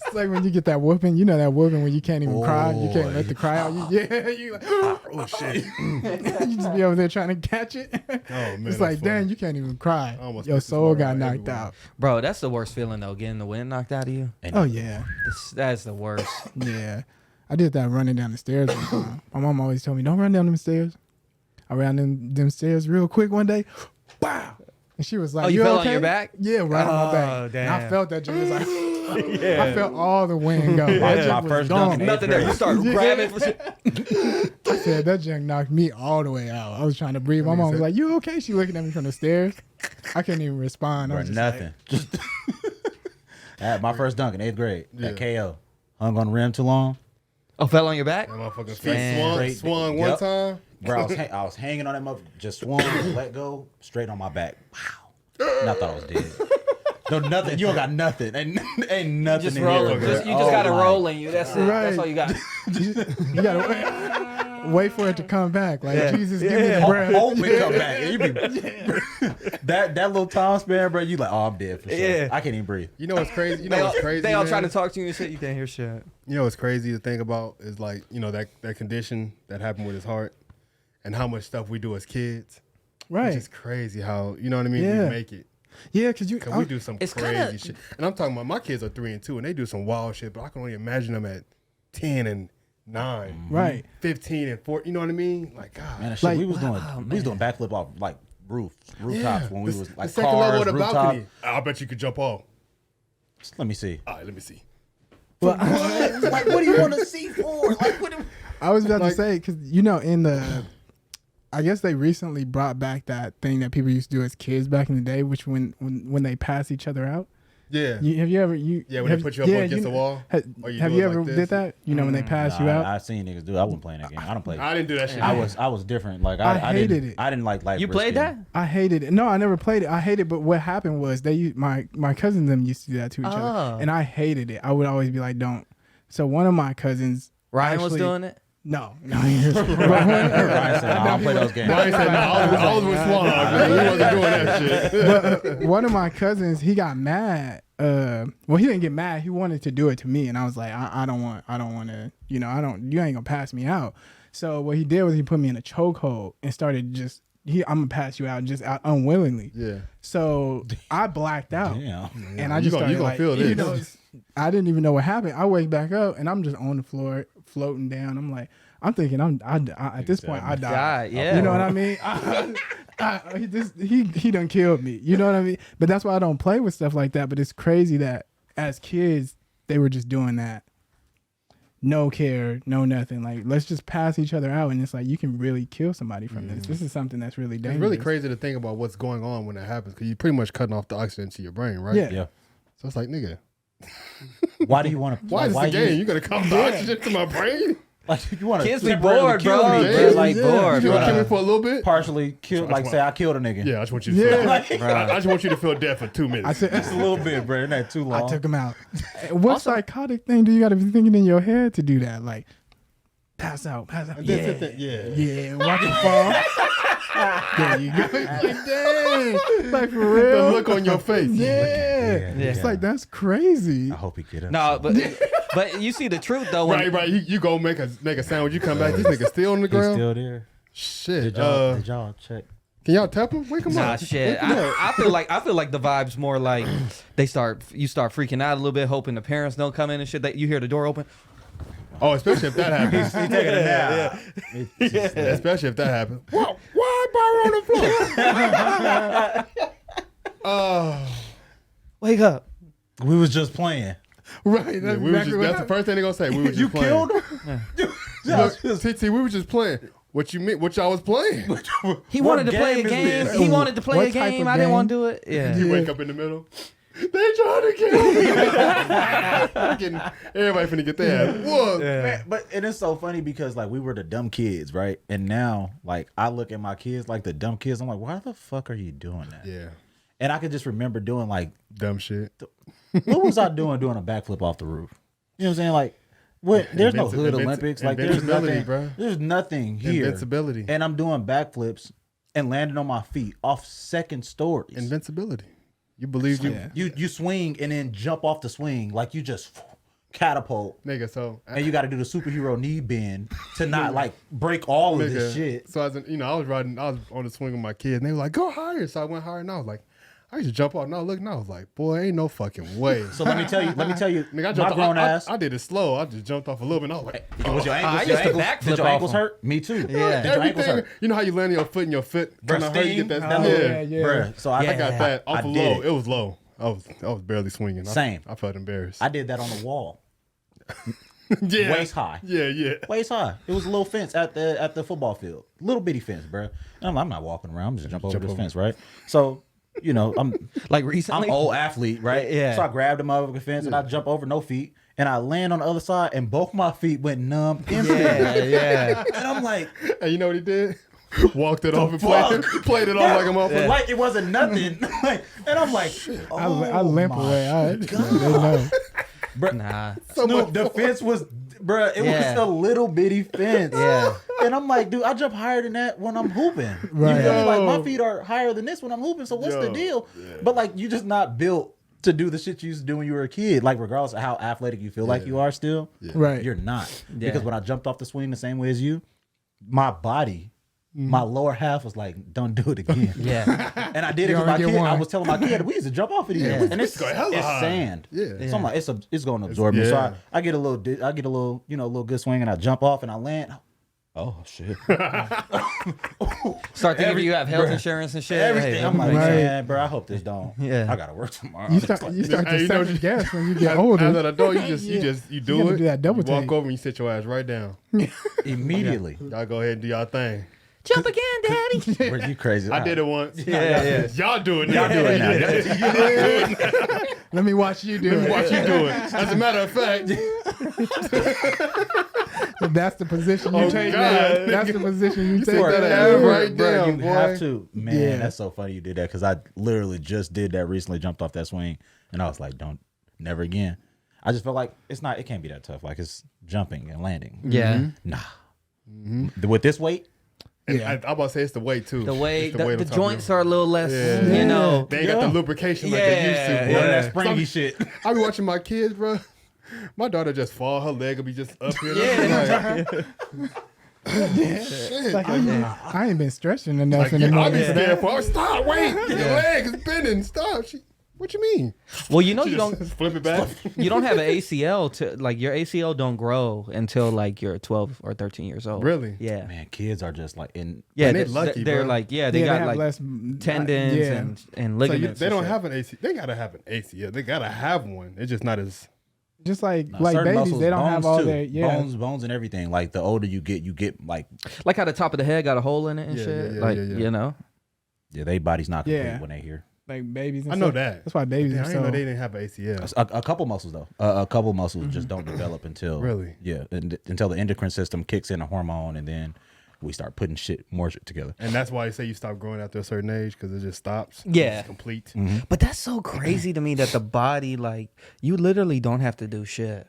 It's like when you get that whooping. You know that whooping when you can't even cry. You can't let the cry out. You like, Oh shit. you just be over there trying to catch it. Oh man. It's like, dang, you can't even cry. Almost Your put this soul water got out knocked everywhere. out. Bro, that's the worst feeling though, getting the wind knocked out of you. Oh yeah. That's the worst. Yeah. I did that running down the stairs one time. My mom always told me, don't run down them stairs. I ran them stairs real quick one day. Wow. And she was like, Oh, you fell on okay?" your back? Yeah, right on my back. Oh, And I damn. felt that joint. It was like, I felt all the wind go. My junk was first gone. dunk in Nothing there. You start grabbing for shit. I said, that junk knocked me all the way out. I was trying to breathe. My mom was like, you okay? She looking at me from the stairs. I couldn't even respond. I Or was just nothing. Just I had my first dunk in 8th grade at KO. Hung on the rim too long. Oh, fell on your back? That motherfucking Damn. feet swung one Yep. time. Bro, I was hanging on that motherfucker, just swung, let go, straight on my back. Wow. And I thought I was dead. No, nothing. You don't got nothing. Ain't nothing Just in roll. here. You just got to roll in you. That's it. Right. That's all you got. you got to wait for it to come back. Like, Jesus, give me the breath. Hope it come back. And you be, that little time span, bro, you like, oh, I'm dead for sure. Yeah. I can't even breathe. You know what's crazy? You know what's crazy? They all man? trying to talk to you and shit. You can't hear shit. You know what's crazy to think about is like, you know, that condition that happened with his heart and how much stuff we do as kids. Right. It's just crazy how, you know what I mean? Yeah. We make it. Yeah, because you. Cause we do some It's crazy kinda- shit. And I'm talking about my kids are 3 and 2 and they do some wild shit, but I can only imagine them at 10 and 9. Right. 15 and 4. You know what I mean? Like, God. Man, that shit, Like- we was doing backflip off like rooftops when we The- was like the second cars, level of the rooftop. balcony. I bet you could jump off. Let me see. All right, let me see. Well, Like, what do you want to see for? Like, what? I was about Like- to say, because, you know, I guess they recently brought back that thing that people used to do as kids back in the day, which when they pass each other out. Yeah. Have you ever When they put you up against the wall. Or Have do you it ever like this. did that? You know, when they pass you out. I seen niggas do it. I wasn't playing that game. I don't play. I didn't do that shit. I was different. Like I I hated didn't, it. I didn't like life. You played risking. that? I hated it. No, I never played it. I hated it. But what happened was my cousins and them used to do that to each Oh. other, and I hated it. I would always be like, "Don't." So one of my cousins, Ryan was actually- doing it? No, he was- Ryan said, I don't play those games. Ryan said, no, I was with Suave. Man. We wasn't doing that shit. But one of my cousins, he got mad. Well, he didn't get mad. He wanted to do it to me, and I was like, I don't want to. You know, you ain't gonna pass me out. So what he did was he put me in a chokehold and started just. I'm gonna pass you out just out unwillingly. Yeah. So I blacked out, Damn. and I You just gonna- started you gonna like, feel you this. know, I didn't even know what happened. I wake back up and I'm just on the floor floating down. I'm like, I'm thinking I at this point I died. God, yeah. You know what I mean? He done killed me. You know what I mean? But that's why I don't play with stuff like that. But it's crazy that as kids they were just doing that. No care, no nothing. Like, let's just pass each other out, and it's like you can really kill somebody from this. This is something that's really dangerous. It's really crazy to think about what's going on when that happens because you're pretty much cutting off the oxygen to your brain, right? Yeah. Yeah. So it's like, nigga, Why do you want to? why is this a game? You got to cut the oxygen to my brain? Like you want to? Kids be bored, bro. me, They're man. like You bored, gonna kill bro. me for a little bit? partially kill. Like say I killed a nigga. Yeah, I just want you to feel. Yeah. I just want you to feel dead for 2 minutes. I said, Just a little bit, bro. Not too long. I took him out. What psychotic thing do you got to be thinking in your head to do that? Like, pass out. And Yeah, that's it, yeah. yeah. Watch it fall. There you go. Like, dang. Like, for The real. look on your face. Yeah. Yeah. It's like, that's crazy. I hope he get up. No, but But you see the truth though. When, Right. You go make a sandwich. You come back. This nigga still on the He's ground. still there. Shit. Did y'all check? Can y'all tap him? Wake him Nah, up. shit. I feel like the vibe's more like you start freaking out a little bit, hoping the parents don't come in and shit. That you hear the door open. Oh, especially if that happens. He's taking a nap. Especially if that happens. Why bar on the floor? Wake up. We was just playing. Right. That's That's the first thing they gonna say. We were just You playing. killed him? Look, TT, we were just playing. What you mean? What y'all was playing? He What wanted to play a game is game. this? He wanted to play What a type game. of I didn't game? want to do it. Yeah. You wake up in the middle. They trying to kill me. Everybody finna get their ass whooped. Man, but it is so funny because like we were the dumb kids, right? And now like I look at my kids like the dumb kids. I'm like, why the fuck are you doing that? Yeah, And I could just remember doing like, dumb shit. what was I doing a backflip off the roof? You know what I'm saying? Like, what? There's no hood Olympics. Like, there's invincibility, nothing. bro. There's nothing here. Invincibility. And I'm doing backflips and landing on my feet off second stories. Invincibility. You believe you, You swing and then jump off the swing like you just catapult. nigga. So And you got to do the superhero knee bend to not like break all of this nigga, shit. So I was on the swing with my kids, and they were like, "Go higher." So I went higher, and I was like, I used to jump off. Now look, and I was like, boy, ain't no fucking way. So let me tell you, Nigga, I my jumped grown ass. I did it slow. I just jumped off a little bit. And I was like, Was your ankles, I used to backflip did your ankles off 'em. hurt? Me too. Yeah. Did your ankles everything. hurt? You know how you land on your foot and your foot kind of hurt. You get that. yeah. Bruh. So I I got that off I a did low. it. It was low. I was barely swinging. Same. I felt embarrassed. I did that on the wall. Yeah. Waist high. Yeah. Waist high. It was a little fence at the football field. Little bitty fence, bro. And I'm not walking around. I'm just jump over this fence, right? So, you know, I'm Recently. I'm old athlete, right? Yeah. So I grabbed him over the fence and I jump over no feet. And I land on the other side and both my feet went numb instantly. Yeah. And I'm like, And you know what he did? Walked it off and played it off like a motherfucker. like it wasn't nothing. And I'm like, oh, I limp my away. They God. know. Nah. Snoop, the fence was, bruh, it was a little bitty fence. Yeah. And I'm like, dude, I jump higher than that when I'm hooping. Right. You feel me? Like, my Yo. feet are higher than this when I'm hooping, so what's the Yo. deal? But, like, you just not built to do the shit you used to do when you were a kid. Like, regardless of how athletic you feel like you are still, Right. you're not. Yeah. Because when I jumped off the swing the same way as you, my body... My lower half was like, don't do it again. Yeah. And I did it You because my already kid, get I one. was telling my kid, we used to jump off it again. Yeah. And it's go hella high. sand. Yeah. So I'm like, it's going to absorb me. So Yeah. I get a little, you know, a little good swing and I jump off and I land. Oh, shit. Start thinking you have health insurance and shit. Everything. Hey, I'm like, Right. man, bro, I hope this don't. Yeah. I got to work tomorrow. You start Hey, to you know second guess when you get older. As an adult, you do gotta it. do that double you walk take. over and you sit your ass right down. Immediately. Y'all go ahead and do y'all thing. Jump again, daddy. Bro, you crazy. I did it once. Yeah. Y'all do it now. Y'all do it now. Let me watch you do it. Watch you do it. As a matter of fact, If that's the position you Oh, take. God. That's the position you take. that Yeah. ass right Bro, down, you boy. have to. Man, Yeah. that's so funny you did that because I literally just did that recently, jumped off that swing, and I was like, never again. I just felt like it can't be that tough. Like it's jumping and landing. Yeah. Nah. With this weight, Yeah. I'm about to say it's the weight too. The way It's the weight on top of joints your- are a little less, Yeah. you know. They ain't got the lubrication like they used to. Yeah, boy. yeah. that springy shit. I be watching my kids, bro. My daughter just fall. Her leg will be just up here. It's like, I ain't been stretching enough Like, anymore. I'll be scared for her. Stop, wait. Your leg is bending. Stop. What you mean? Well, you know She you just don't flip it back. you don't have an ACL to like your ACL don't grow until like you're 12 or 13 years old. Really? Yeah. Man, kids are just like in. Yeah, they they're lucky, they're bro. like they Yeah, got have like less tendons yeah. and So ligaments. they and don't shit. have an ACL. They gotta have an ACL. They gotta have one. It's just not as. Just like Nah, like certain babies, muscles, they don't have bones all too. their bones and everything. Like the older you get like Like how the top of the head got a hole in it and Yeah, shit. yeah, like yeah, yeah. you know. they body's not complete Yeah. when they hear. like babies. And I know stuff. that. That's why babies I are didn't know so. they didn't have an ACL. A couple muscles though. A couple muscles just don't develop until Really? Yeah, until the endocrine system kicks in a hormone and then we start putting more shit together. And that's why they say you stop growing after a certain age because it just stops. Yeah. It's complete. But that's so crazy to me that the body like you literally don't have to do shit.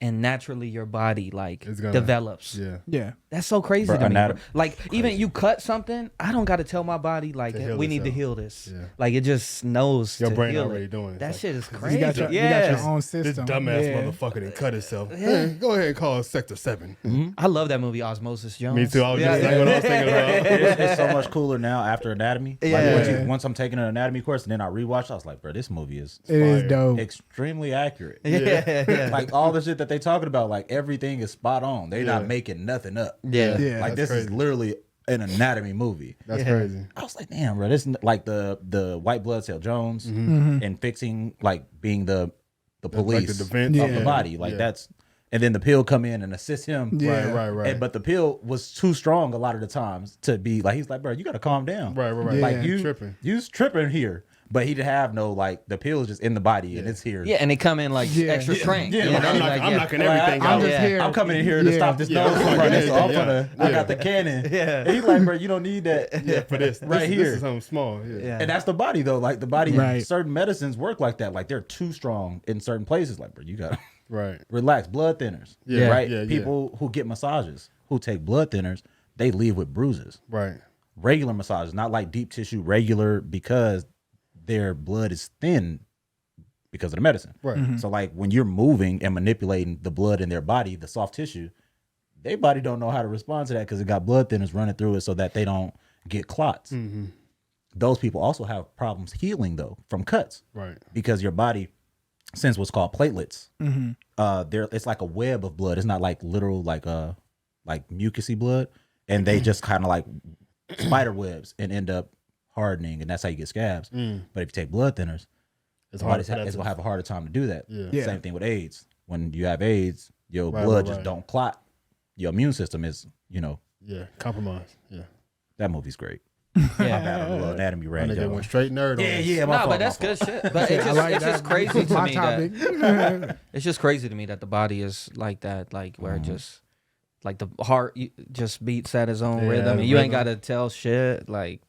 and naturally your body like It's gonna- develops. Yeah. Yeah. That's so crazy Bro, to me. anatomy- Bro. Like even you cut something, I don't got to tell my body like To heal we need to itself. heal this. Yeah. Like it just knows Your to brain heal already it. doing it. That It's shit is You crazy. got your, yeah. you got your own This system. dumbass yeah. motherfucker didn't cut himself. Yeah. Hey, go ahead and call it Sector 7. I love that movie Osmosis Jones. Me too. I was Yeah. just saying what I was thinking about. It's so much cooler now after anatomy. Like, Yeah. once I'm taking an anatomy course and then I rewatch, I was like, bro, this movie is It is Fire. dope. extremely accurate. Yeah. Like all the shit that they talking about, like everything is spot on. They're not Yeah. making nothing up. Yeah. Yeah. Like That's this is crazy. literally an anatomy movie. That's Yeah. crazy. I was like, damn, bro, this is like the white blood cell Jones Mm-hmm. and fixing like being the Like police the defense Yeah. of the body. Like Yeah. that's and then the pill come in and assist him. Yeah. Right. But the pill was too strong a lot of the times to be like he's like, bro, you gotta calm down. Right. Yeah. Like you tripping. you's tripping here. But he didn't have no like the pill is just in the body and it's here. Yeah, and they come in like Yeah. extra strength. Yeah, you like, know? I'm Like, knocking yeah. everything I'm out. just Yeah. here. I'm coming in here to Yeah. stop this Yeah, nose I'm from running, so I'm yeah, gonna. yeah. I got the cannon. Yeah. And he's like, bro, you don't need that. Yeah, for this. Right This here. is something small. Yeah. Yeah. And that's the body though. Like the body, Right. certain medicines work like that. Like they're too strong in certain places. Like, bro, you gotta Right. relax. Blood thinners. Yeah, Right. yeah, yeah. People who get massages, who take blood thinners, they leave with bruises. Right. Regular massages, not like deep tissue, regular because their blood is thin because of the medicine. Right. So like when you're moving and manipulating the blood in their body, the soft tissue, their body don't know how to respond to that because it got blood thinners running through it so that they don't get clots. Mm-hmm. Those people also have problems healing though from cuts Right. because your body sends what's called platelets. Mm-hmm. It's like a web of blood. It's not like literal like mucousy blood, and they just kind of like spider webs and end up hardening, and that's how you get scabs. But if you take blood thinners, It's body's for that it's to- gonna have a harder time to do that. Yeah. Yeah. Same thing with AIDS. When you have AIDS, your Right, blood right, just right. don't clot. Your immune system is, Yeah. Compromise. Yeah. that movie's great. Yeah. My bad on the little anatomy And rant. they yo. went straight nerd on Yeah, us. yeah. my No, fault, but that's my good fault. shit. But I it's just crazy to My me topic. that it's just crazy to me that the body is like that, like where it just like the heart just beats at its own Yeah, rhythm, and you ain't rhythm. got to tell shit. Like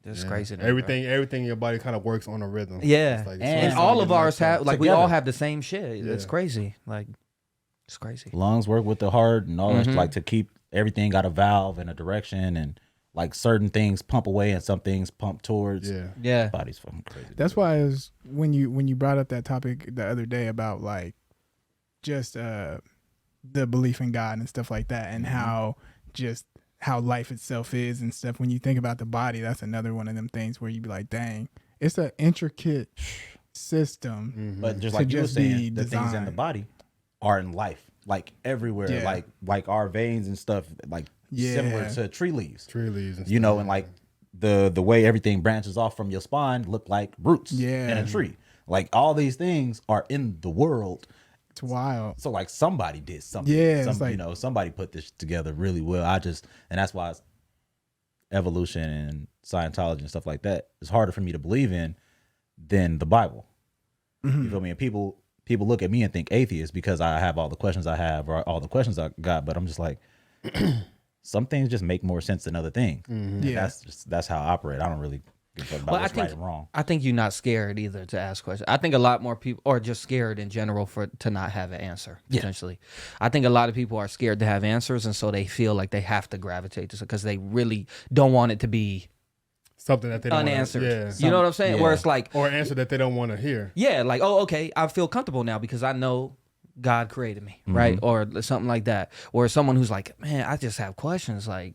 it's Yeah. crazy. To me, Everything in your body kind of works on a rhythm. Yeah. It's like- And and it's all like of getting ours knocked have out. like we all Together. have the same shit. It's Yeah. crazy. Like it's crazy. Lungs work with the heart and all that, Mhm. like to keep everything got a valve and a direction, and like certain things pump away and some things pump towards. Yeah. Yeah. Body's fucking crazy. That's why is when you brought up that topic the other day about like just the belief in God and stuff like that, and how life itself is and stuff. When you think about the body, that's another one of them things where you be like, dang, it's an intricate system. But just To like you were just be saying, the things in the designed. body are in life, like everywhere, Yeah. like our veins and stuff, like similar Yeah. to tree leaves. Tree leaves. And You stuff know, and like the way everything branches off from your spine look like roots Yeah. in a tree. Like all these things are in the world. It's wild. So like somebody did something. Yeah, it's like- Somebody put this together really well. And that's why it's evolution and Scientology and stuff like that is harder for me to believe in than the Bible. You feel me? And people look at me and think atheist because I have all the questions I have or all the questions I got, but I'm just like, some things just make more sense than other things. And Yeah. that's how I operate. I don't really give a fuck about Well, what's right and wrong. I think you're not scared either to ask questions. I think a lot more people are just scared in general to not have an answer. Potentially, I think a lot of people are scared to have answers, and so they feel like they have to gravitate to it because they really don't want it to be something that they don't unanswered. Wanna, You know what I'm saying? yeah. Where it's like, or an answer that they don't want to hear. yeah, like, oh, okay, I feel comfortable now because I know God created me, right? Or something like that. Or someone who's like, man, I just have questions. Like,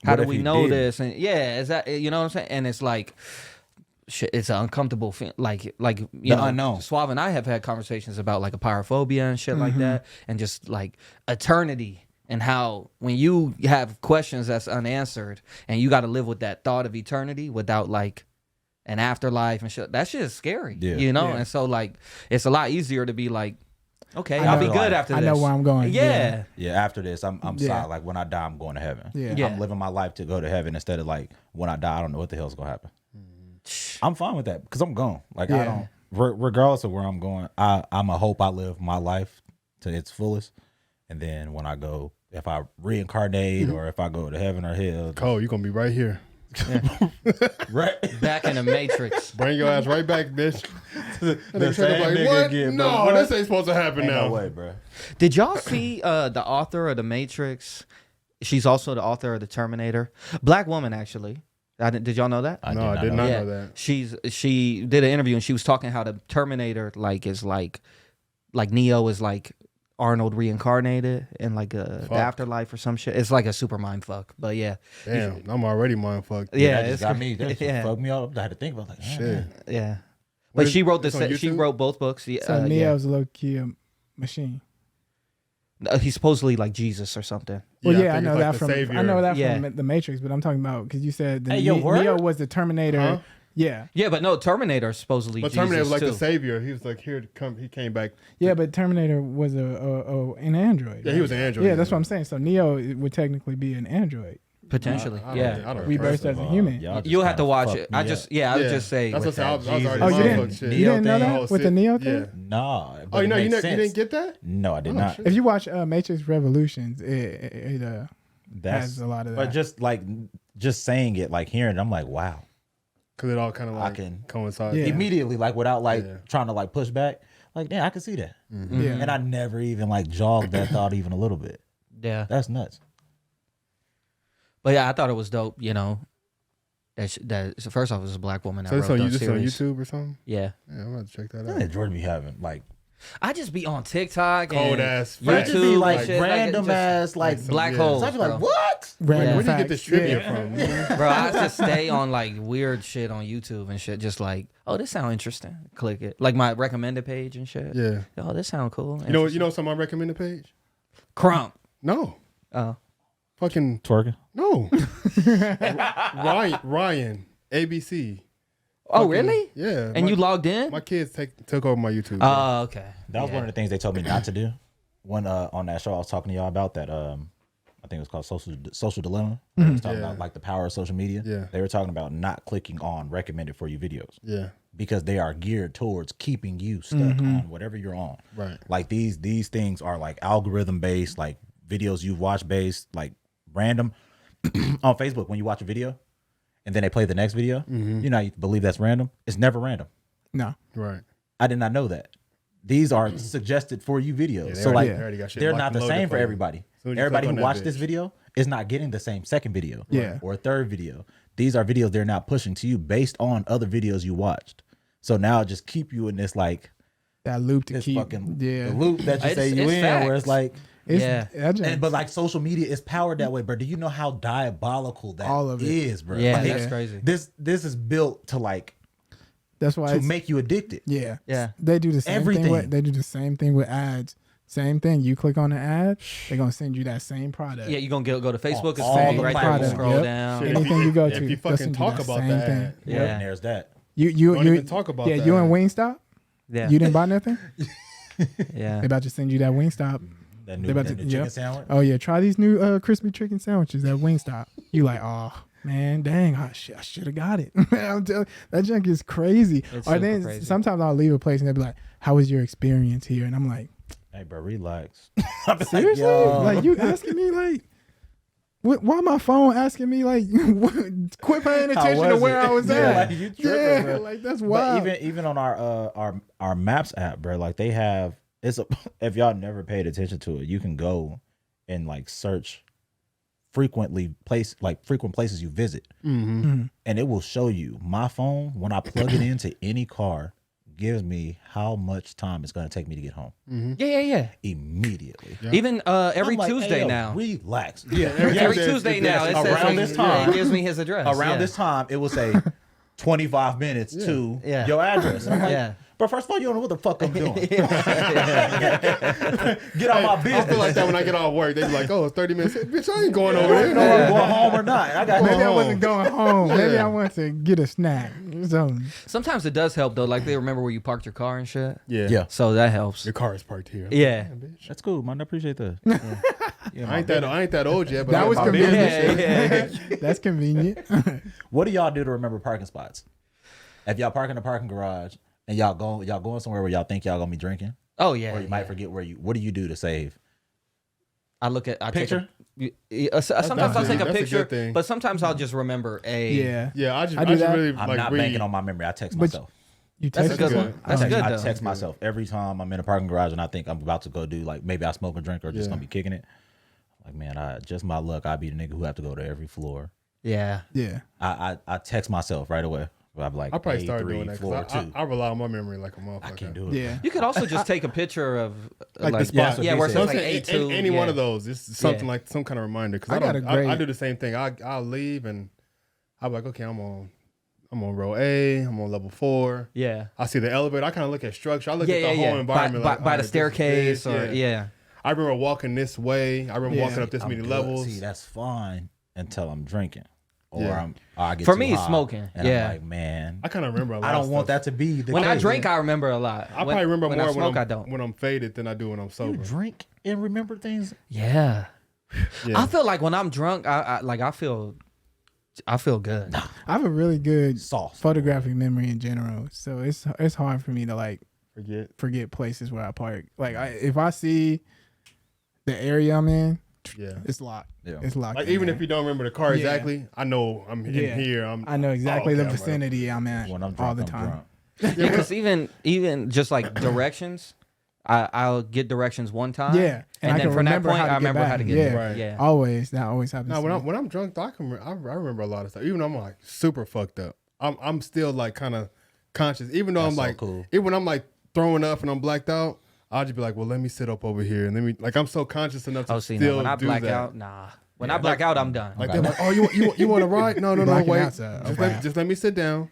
how What do if we he know did? this? And yeah, is that, you know what I'm saying? And it's like, shit, it's an uncomfortable feeling. Like you The know, unknown. Suave and I have had conversations about like a pyrophobia and shit like that, and just like eternity. And how when you have questions that's unanswered and you got to live with that thought of eternity without like an afterlife and shit, that shit is scary, Yeah. you know? Yeah. And so like, it's a lot easier to be like, okay, I I'll be know. good after I this. know where I'm going. Yeah. Yeah, after this, I'm Yeah. solid. Like when I die, I'm going to heaven. Yeah. Yeah. I'm living my life to go to heaven instead of like when I die, I don't know what the hell's gonna happen. I'm fine with that because I'm gone. Like I Yeah. don't, regardless of where I'm going, I'm a hope I live my life to its fullest, and then when I go, if I reincarnate or if I go to heaven or hell, Cole, you're gonna be right here. Right. Back in the Matrix. Bring your ass right back, bitch. The same Like, nigga what? again, No, bro. What? this ain't supposed to happen Ain't now. no way, bro. Did y'all see the author of the Matrix? She's also the author of the Terminator. Black woman, actually. Did y'all know that? I did not Yeah. know that. She did an interview and she was talking how the Terminator is like Neo is like Arnold reincarnated in like the afterlife or some shit. It's like a super mind fuck. But yeah. Damn, I'm already mind fucked. Yeah, That just got me. That just yeah. fucked me up. I had to think about like, Shit. Yeah. What But is- she wrote it's on she YouTube? wrote both books. Yeah, So Neo's low key a machine. he's supposedly like Jesus or something. Well, yeah, I think know it's that like the from savior. Yeah. from the Matrix, but I'm talking about because you said Hey, yo, word? Neo was the Terminator. Huh? Yeah, Yeah, but no, Terminator is supposedly But Jesus Terminator was like too. the savior. He was like, here to come. He came back. yeah, but Terminator was an android. Yeah, he was an android. Yeah, that's what I'm saying. So Neo would technically be an android. Potentially, I don't yeah. think- I don't Rebirth trust as a him. human. Y'all just You'll have to kinda watch fucked it. me I up. would Yeah. just say That's with what I that was already Jesus. Oh, you mind didn't? fucked shit. You didn't know Neo that thing. with the Neo thing? Yeah. Nah. Oh, but it makes you sense. didn't get that? No, I did Oh, not. shit. If you watch Matrix Revolutions, it That's has a lot of that. But just saying it, like hearing it, I'm like, wow. Because it all kind of like can- coincides. Yeah. Immediately, like without like Yeah. trying to like push back, like yeah, I can see that. yeah. And I never even like jogged that thought even a little bit. yeah. That's nuts. But yeah, I thought it was dope. You know, so first off, it was a black woman that So it's wrote on, the this on series. YouTube or something? Yeah, Yeah, I'm about to check that Yeah, out. Jordan be having like I just be on TikTok Cold and ass YouTube, facts. just be and like shit, random just- ass like black yeah. holes. So I be like, bro. what? Random Yeah. Where do you get this facts. trivia Yeah. from? man? Bro, I just stay on like weird shit on YouTube and shit. Just like, oh, this sound interesting. Click it. Like my recommended page and shit. Yeah. Oh, this sound cool. You know some of my recommended page? Crump. No. Oh, Fucking Twerking? no. Ryan, ABC. oh, Fucking- really? Yeah. And you logged in? My kids took over my YouTube. Oh, okay. That was one of the things they told me not to do. When on that show I was talking to y'all about that I think it was called Social Dilemma. They was talking Yeah. about like the power of social media. Yeah. They were talking about not clicking on recommended for you videos Yeah. because they are geared towards keeping you stuck on whatever you're on. Right. Like these things are like algorithm based, like videos you watch based, like random. On Facebook, when you watch a video and then they play the next video, you know, you believe that's random. It's never random. No. Right. I did not know that. These are suggested for you videos. Yeah, they So already- like they already got shit they're locked not and the loaded same for for you. everybody. Soon as you Everybody click who on that watched this bitch. video is not getting the same second video Yeah. or a third video. These are videos they're not pushing to you based on other videos you watched. So now it just keep you in this like That loop to this keep. fucking Yeah. the loop that you It's- say you it's in where it's facts. like It's, Yeah. that just- but like social media is powered that way, bro. Do you know how diabolical that All of it. is, bro? Yeah, Like, that's crazy. This is built to like that's why to it's, make you addicted. yeah. Yeah. They do the same thing. Everything. They do the same thing with ads. Same thing. You click on the ad, they're gonna send you that same product. Yeah, you're going to go to Facebook and All see the right there. You platforms. scroll Yep. down. Shit. Anything you go If to, you they'll fucking send you talk that about same that thing. ad. Yeah. And there's that. You Don't even talk about yeah, that you and ad. Wingstop. Yeah. You didn't buy nothing. Yeah. They about to send you that Wingstop. That new, They about that to- new chicken yep. sandwich. Oh yeah, try these new crispy chicken sandwiches at Wingstop. You like, oh man, dang, I should have got it. I'm telling that junk is crazy. It's Or super then crazy. sometimes I'll leave a place and they'll be like, "How was your experience here?" And I'm like, Hey, bro, relax. I be seriously? yo. Like you asking me like. Why my phone asking me like quit paying How attention to was where it? I was Yeah, at? like, you tripping, yeah, bro. like that's But wild. even on our maps app, bro, like they have if y'all never paid attention to it, you can go and like search frequent places you visit, Mm-hmm. and it will show you. My phone, when I plug it into any car, gives me how much time it's going to take me to get home Yeah. immediately. Yeah. Even every I'm like, Tuesday hey, yo, now. relax. Yeah, Every Tuesday now. It says around this time. It gives me his address. Around yeah. this time, it will say 25 minutes to Yeah. your address. And I'm like, Yeah. but first of all, you don't know what the fuck I'm doing. Get out my I business. feel like that when I get off work. They be like, "Oh, it's 30 minutes." Bitch, I ain't going over I there. don't know if I'm going home or not. I got Maybe I home. wasn't going home. Maybe Yeah. I went to get a snack. Something. Sometimes it does help though. Like they remember where you parked your car and shit. Yeah. Yeah. So that helps. Your car is parked here. Yeah. bitch. That's cool, man. I appreciate that. Yeah, I ain't that old yet, but That I was my convenient. business. Yeah. That's convenient. What do y'all do to remember parking spots? If y'all park in a parking garage and y'all going somewhere where y'all think y'all gonna be drinking, Oh yeah. or you might forget what do you do to save? I look at Picture? Sometimes I'll take a that's a picture, good thing. but sometimes I'll just remember a. Yeah. Yeah, I do just that. really I'm like not read. banking on my memory. I text But myself. You That's text a good good. one. That's I good I though. text myself every time I'm in a parking garage and I think I'm about to go do like maybe I smoke a drink or just Yeah. gonna be kicking it. Like man, just my luck. I be the nigga who have to go to every floor. Yeah. Yeah. I text myself right away. I'm like, I probably start A3, doing that floor because 2. I rely on my memory like a motherfucker. I can't do it. Yeah. You could also just take a picture of Like the spot. Yeah, that's what yeah, he where it said. says like A2. Any yeah. one of those. It's something Yeah. like some kind of reminder. Because I got a great- I do the same thing. I'll leave and I'll be like, okay, I'm on row A. I'm on level 4. Yeah. I see the elevator. I kind of look at structure. I look Yeah, at the yeah, whole yeah. environment. By like, the all right, this is staircase this, or yeah. I remember walking this way. I remember Yeah. walking up this I'm many good. levels. See, that's fine until I'm drinking. Or Yeah. I get For too me, it's high, smoking. And Yeah. I'm like, man, I kind of remember a lot I of don't want stuff. that to be the When I case. drink, I remember a lot. I probably remember when more I smoke, I I'm, don't. when I'm faded than I do when I'm You sober. drink and remember things. Yeah. Yeah. I feel like when I'm drunk, I feel good. I have a really good Soft. photographic memory in general, so it's hard for me to like Forget. places where I park. Like if I see the area I'm in, Yeah. it's locked. Yeah. It's locked. Like in even there. if you don't remember the car Yeah. exactly, I know I'm in Yeah. here. I know exactly okay, the I'm right. vicinity I'm at When I'm drunk, all the I'm time. drunk. Yeah, because even just like directions, I'll get directions one time. Yeah, and I then can from that remember point, how to I get remember back. how to get Yeah. there. Right. Yeah. Always, that always happens. No, to me. when I'm drunk, though, I remember a lot of stuff. Even though I'm like super fucked up, I'm still like kind of conscious. Even though That's I'm so like, cool. even when I'm like throwing up and I'm blacked out, I'll just be like, well, let me sit up over here and let me like I'm so conscious enough to Oh, see, still no, when I do black that. out, nah. When I black out, I'm done. Like they're like, oh, you want to ride? No, Blacking wait. out's Just let me sit down.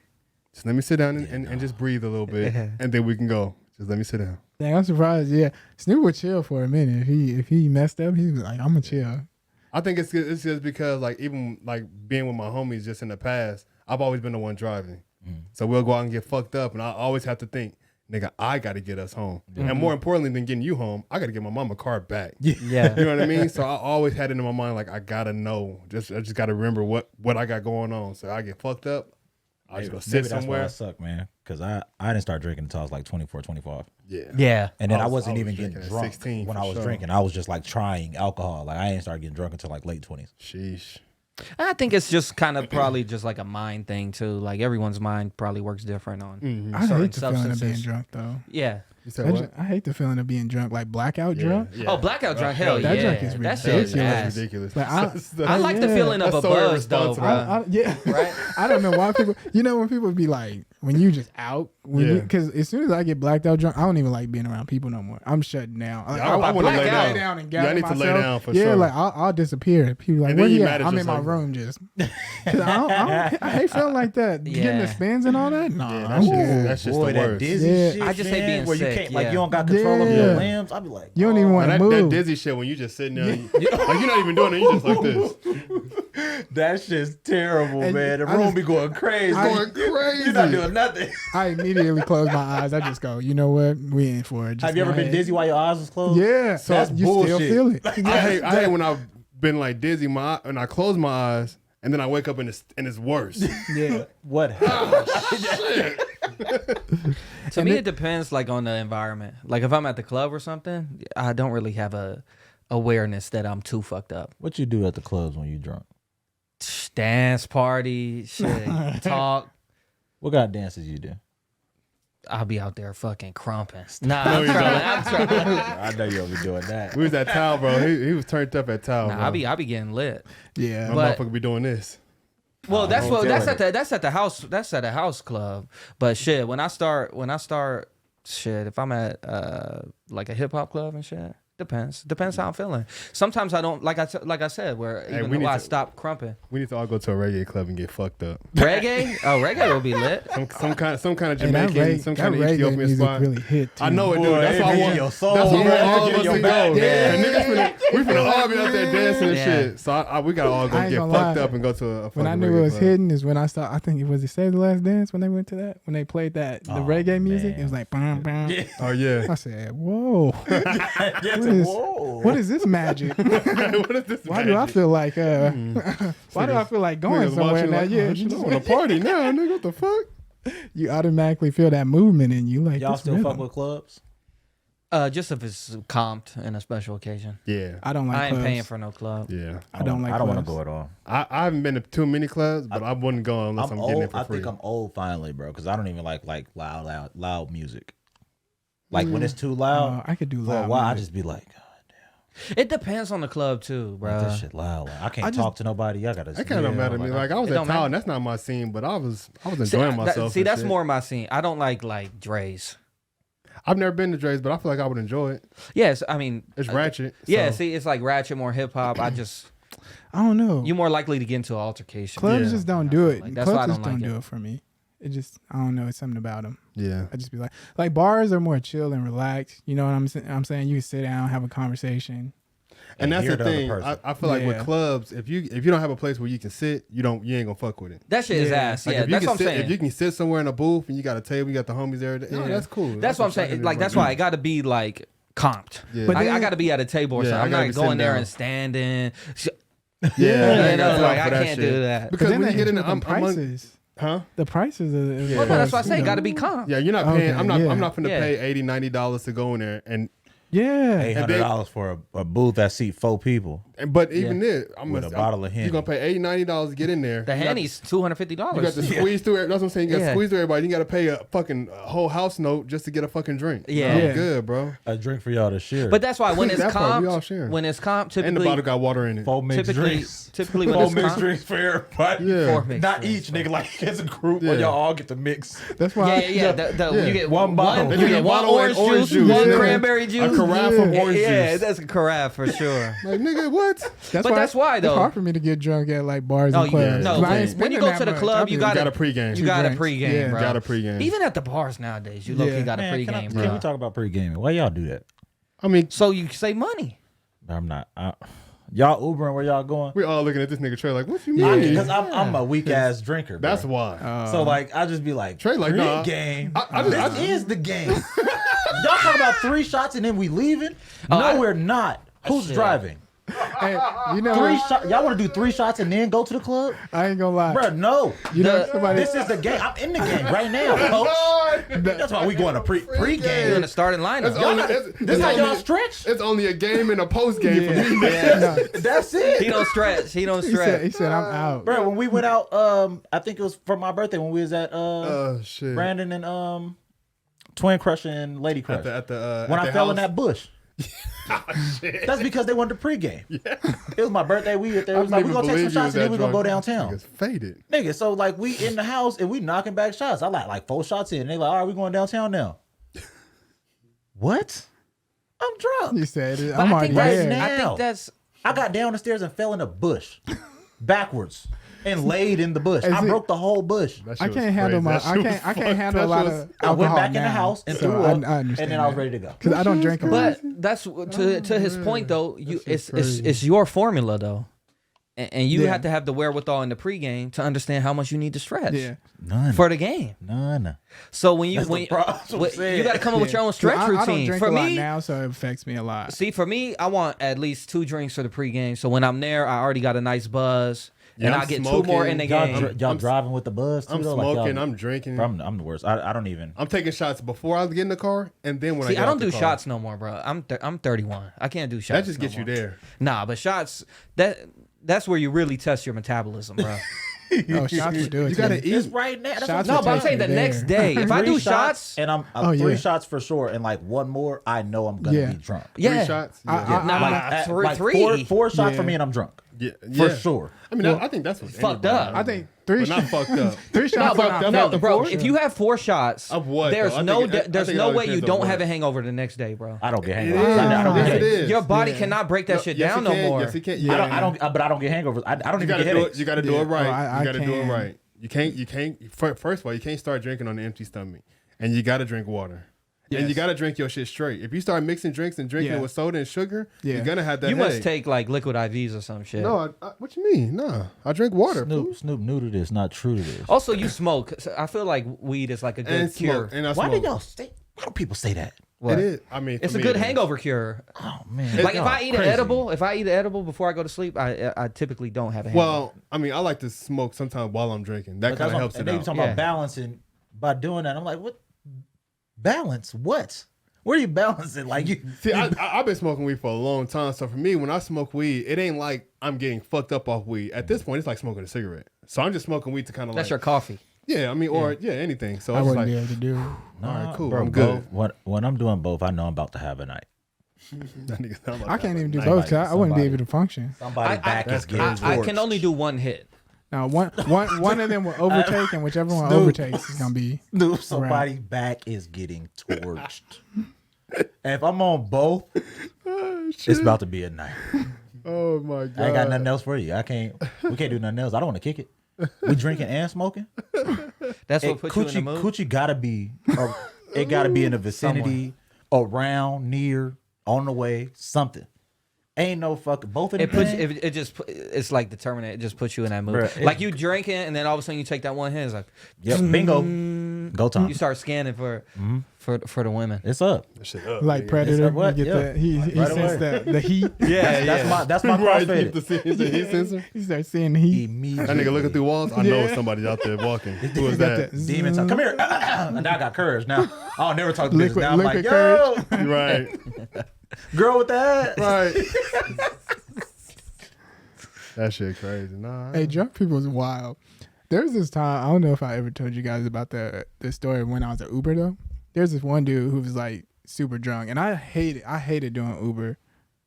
Just let me sit down and just breathe a little bit, and then we can go. Just let me sit down. Dang, I'm surprised. Yeah, Snoop would chill for a minute. If he messed up, he was like, "I'm gonna chill." I think it's just because like even like being with my homies just in the past, I've always been the one driving. So we'll go out and get fucked up, and I always have to think, nigga, I got to get us home. And more importantly than getting you home, I got to get my mama car back. Yeah. You know what I mean? So I always had it in my mind like I gotta know. I just gotta remember what I got going on. So I get fucked up, I just go sit Maybe that's why somewhere. I suck, man. Because I didn't start drinking until I was like 24, 25. Yeah. Yeah. And then I I was wasn't even drinking getting at drunk 16 when for I was sure. drinking. I was just like trying alcohol. Like I didn't start getting drunk until like late 20s. Sheesh. I think it's just kind of probably just like a mind thing too. Like everyone's mind probably works different on I certain hate the feeling of being substances. drunk though. Yeah. You said what? I hate the feeling of being drunk, like blackout drunk. Yeah. Oh, blackout drunk, hell That yeah. drunk is That shit ridiculous. is That's ass. ridiculous. Like, I like the yeah. feeling of That's a so buzz though, irresponsible. bro. Yeah, Right? I don't know why people. You know when people be like, when you just out, Yeah. because as soon as I get blacked out drunk, I don't even like being around people no more. I'm shutting down. Like, Yeah, I wanna black lay out down. and Yeah, I gather need to lay myself. down for yeah, sure. like I'll disappear. People like, And where then you you mad at? at I'm in my yourself. room just. 'Cause I hate feeling like that. Getting Yeah. the spins and all that. Nah, Yeah, I'm good. that's just Boy, the that worst. dizzy Yeah. shit, I just hate man, being where you sick, can't, like yeah. you don't got control of Yeah. your limbs. I'd be like, You don't even want to That move. dizzy shit when you just sitting there, and like you're not even doing it. You just like this. that shit's terrible, And man. The I room just- be going crazy. Going crazy. You're not doing nothing. I immediately close my eyes. I just go, you know what? We in for it. Just Have you ever go been ahead. dizzy while your eyes was closed? Yeah, So that's you bullshit. still feel it. I hate when I've been like dizzy, and I close my eyes, and then I wake up and it's worse. Yeah. What happened? To me, it depends like on the environment. Like if I'm at the club or something, I don't really have a awareness that I'm too fucked up. What you do at the clubs when you drunk? Dance party, shit, talk. What kind of dances you do? I'll be out there fucking crumping. Nah, No, I'm you trying. don't. I'm trying. I know you'll be doing that. We was at Tao, bro. He was turned up at Tao. Nah, bro. I be getting lit. Yeah. My but- motherfucker be doing this. Well, that's don't feel like that's at the house. That's at a house club. But shit, when I start, shit, if I'm at like a hip hop club and shit, depends how I'm feeling. Sometimes I don't like I said where Hey, even we though need I to- stop crumping. We need to all go to a reggae club and get fucked up. Reggae, reggae will be lit. Some kind of And that Jamaican, some kind of Ethiopian music spot. really hit. Too. I know it, dude. Boy, That's it why I hit want. your soul. That's why Yeah, all it of hit us your to back. go. Yeah. And niggas we finna all be out there dancing and Yeah. shit. So we gotta all go I ain't get gonna fucked lie. up and go to a. When I fucking knew it reggae was club. hidden is when I started. I think it was Save the Last Dance when they went to that. When they played the reggae music, man. it was like bam bam. Oh yeah. I said, "Whoa, Yes, What is- whoa. what is this magic? What is this? Why do I feel like why do I feel like going Niggas somewhere watching now? like, Yeah, oh, shit, I want to party now, nigga. What the fuck? you automatically feel that movement in you. Like Y'all this still rhythm. fuck with clubs? Just if it's comped in a special occasion. Yeah. I don't like. I ain't clubs. paying for no club. Yeah. I don't like. I don't want to clubs. go at all. I haven't been to too many clubs, but I wouldn't go unless I'm getting it for I free. think I'm old finally, bro, because I don't even like loud music. Like when it's too loud, I could do for a loud. while. I music. just be like, It depends on the club too, bro. this shit loud. Like, I can't talk to nobody. I gotta. That kind of don't matter to me. Like I was It at don't Town, matter. that's not my scene, but I was enjoying myself. See, and that's shit. more my scene. I don't like Dre's. I've never been to Dre's, but I feel like I would enjoy it. Yes, I mean It's ratchet. Yeah, so- see, it's like ratchet, more hip hop. I don't know. you're more likely to get into an altercation. Clubs Yeah. just don't do it. Like, that's why I Clubs just don't like don't it. do it for me. It just I don't know. It's something about them. Yeah. I just be like bars are more chill and relaxed. You know what I'm saying? You can sit down, have a conversation. And that's hear the the other thing. person. I feel like with Yeah. clubs, if you don't have a place where you can sit, you ain't gonna fuck with it. That shit is Yeah. ass. Like Yeah, if you that's can what I'm sit, saying. if you can sit somewhere in a booth and you got a table, you got the homies there. Yeah. That's cool. That's what I'm saying. Like that's why it got to be like comped. Yeah. But I then- got to be at a table or Yeah, something. I I'm gotta not be going sitting there down. and standing. Yeah, You I know, got like time I for that can't shit. do that. Because then when you they get in, hit I'm the among, prices. huh? The prices of Well, no, that's why I you say know. got to be comped. Yeah, you're not Okay, paying. I'm not. yeah. I'm not finna Yeah. pay $80, $90 to go in there and Yeah. $800 for a booth that seat 4 people. but even then, With a bottle of Henny. You're gonna pay $80, $90 to get in there. The You got- Henny's $250. You got to squeeze through it. That's what I'm saying. You got to Yeah. squeeze through everybody. You got to pay a fucking whole house note just to get a fucking drink. Yeah. I'm Yeah. good, bro. A drink for y'all to share. But that's why when it's That part, we all comped, sharing. when it's comped, And the bottle typically, got water in it. 4 mixed drinks. typically when 4 it's mixed comped, drinks for everybody. Yeah. 4 mixed Not drinks. each nigga, like it's a group Yeah. where y'all all get to mix. That's why. Yeah. You get One bottle. You get one orange juice, one yeah. cranberry A juice, carafe of Yeah, orange yeah, juice. that's a carafe for sure. Like nigga, what? That's But that's why, though. It's hard for me to get drunk at like bars No, and clubs. no. 'Cause I ain't When you spending go that to the much. club, I you be- You gotta got a pregame. You got a drinks. pregame, Yeah. bro. Got a pregame. Even at the bars nowadays, you low key Yeah. got a Man, pregame, can we bro. talk about pre-gaming? Why y'all do that? I mean, So you save money. I'm not. Y'all Ubering where y'all going? we all looking at this nigga Trey like, what you mean? Because I'm a weak ass drinker. Bro. That's why. So like I just be like, Trey like, nah. game. I This is the game. Y'all talk about 3 shots and then we leaving? Oh, No, we're not. Who's shit. driving? Hey, you know, 3 shots. Y'all want to do 3 shots and then go to the club? I ain't gonna lie. Bro, no. You know, The- somebody. This is the game. I'm in the game right now, coach. That's why we going to You're in pre-game. the starting lineup. It's only- This how only- y'all stretch? It's only a game and a post game Yeah. for me. No, That's it. He don't stretch. He don't he stretch. said I'm out. Bro, when we went out, I think it was for my birthday when we was at Oh shit. Brandon and Twin Crush and Lady Crush. At the when at I the fell in house. that bush. That's because they wanted to pregame. It was my birthday. We were there. It was like, we gonna take some shots and then we gonna go downtown. Niggas faded. Nigga, so like we in the house and we knocking back shots. I like 4 shots in. And they like, all right, we going downtown now. What? I'm drunk. He said it. But I'm I already think that's, there. I now. think that's I got down the stairs and fell in a bush. Backwards. And laid in the bush. Is I it- broke the whole bush. That shit I was can't handle crazy. my. That I shit can't. was I can't fucked. handle a That lot shit of was- I alcohol went back in the now, house and so threw I up. understand And then I was that. ready to go. Because I don't drink a lot. But that's to his point though. You shit's it's crazy. it's your formula though, and you Yeah. have to have the wherewithal in the pregame to understand how much you need to stretch Yeah. None. for the game. None. So when you That's the when problem. That's what I'm saying. you got to come up with your own stretch I don't routine. drink For a lot me, now, so it affects me a lot. see, for me, I want at least 2 drinks for the pregame. So when I'm there, I already got a nice buzz, Yeah, and I'm I get smoking. 2 more in the Y'all, game. y'all I'm- driving with the buzz too? I'm though? Like, smoking. y'all- I'm drinking. Bro, I'm the worst. I don't even. I'm taking shots before I get in the car, and then when I See, get I out don't the do car. shots no more, bro. I'm 31. I can't do shots. That just no gets you more. there. Nah, but shots that's where you really test your metabolism, bro. Oh, shots will do it. You to gotta me. It's eat. right now. That's Shots what No, will but I'm take saying you the next there. day. If I 3 do shots, and I'm Oh, 3 yeah. shots for sure, and like 1 more, I know I'm gonna Yeah. be drunk. yeah. 3 shots. I- Yeah. Nah, Like, like, at- three- like three. four shots Yeah. for me, and I'm drunk Yeah. for Yeah. sure. I mean, I think that's what's fucked up. I think 3 But not shots. fucked up. 3 No, shots. but are that's not not the bro. four? If you have 4 shots, Of what, There's though? I no think it- I there's think it no all way you depends on don't what. have a hangover the next day, bro. I don't get It hangovers. is. I don't get Yes, it hangovers. is. Your body Yeah. cannot break that No, shit yes, down it no can. more. Yes, it can. I Yeah. don't get hangovers. I don't You even gotta get do headaches. it. You gotta do Yeah. it right. Oh, I You gotta do it can. right. You can't. First of all, you can't start drinking on an empty stomach, and you gotta drink water. And you Yes. gotta drink your shit straight. If you start mixing drinks and drinking Yeah. it with soda and sugar, Yeah. you're gonna have that. You must headache. take like liquid IVs or some shit. No, what you mean? Nah, I drink water. fool. Snoop new to this, not true to this. Also, you smoke. So I feel like weed is like a good and cure. smoke. And I Why smoke. do y'all say? Why do people say that? What? It is. I mean, It's for a me, good it is. hangover cure. Oh man! Like if y'all I eat crazy. an edible before I go to sleep, I typically don't have a hangover. Well, I mean, I like to smoke sometimes while I'm drinking. That kind of helps and it they be out. talking Yeah. about balancing by doing that. I'm like, what balance? What? Where are you balancing? Like you See, I've been smoking weed for a long time. So for me, when I smoke weed, it ain't like I'm getting fucked up off weed. At this point, it's like smoking a cigarette. So I'm just smoking weed to kind of That's like. your coffee. Yeah, I mean, or anything. So I it's wouldn't like, be able to do it. all right, cool. bro, I'm good. When I'm doing both, I know I'm about to have a night. That nigga sound like I can't even do night. both. 'Cause I wouldn't be Somebody- able to function. Somebody back is getting I can only do one hit. Now, one of them will overtake, and whichever one Snoop. overtakes is gonna be. Snoop, somebody back is getting torched. And if I'm on both, it's about to be a night. Oh my god. I ain't got nothing else for you. We can't do nothing else. I don't want to kick it. We drinking and smoking. That's what puts you in the mood. Coochie gotta be, it gotta be in the vicinity, around, near, on the way, something. Ain't no fucking both of them. It's like determinate. It just puts you in that mood. Bruh, Like you drinking, and then all of a sudden you take that one hit. It's like, Yep, bingo, go time. you start scanning for the women. It's up. That shit up, Like nigga. Predator, It's what? he get Yeah. that. He Right senses away. the heat. That's my Right, crossfade. the heat sensor. He starts seeing the heat. Immediately. That nigga looking through walls. I know Yeah. it's somebody out there walking. Who is Got that? Demon time. Come here. And now I got courage. Now I'll never talk to bitches. Liquid- Now I'm like, liquid yo, You right. girl with that. Right. That shit crazy. Nah. Hey, drunk people is wild. There's this time, I don't know if I ever told you guys about the story when I was at Uber though. There's this one dude who was like super drunk, and I hated doing Uber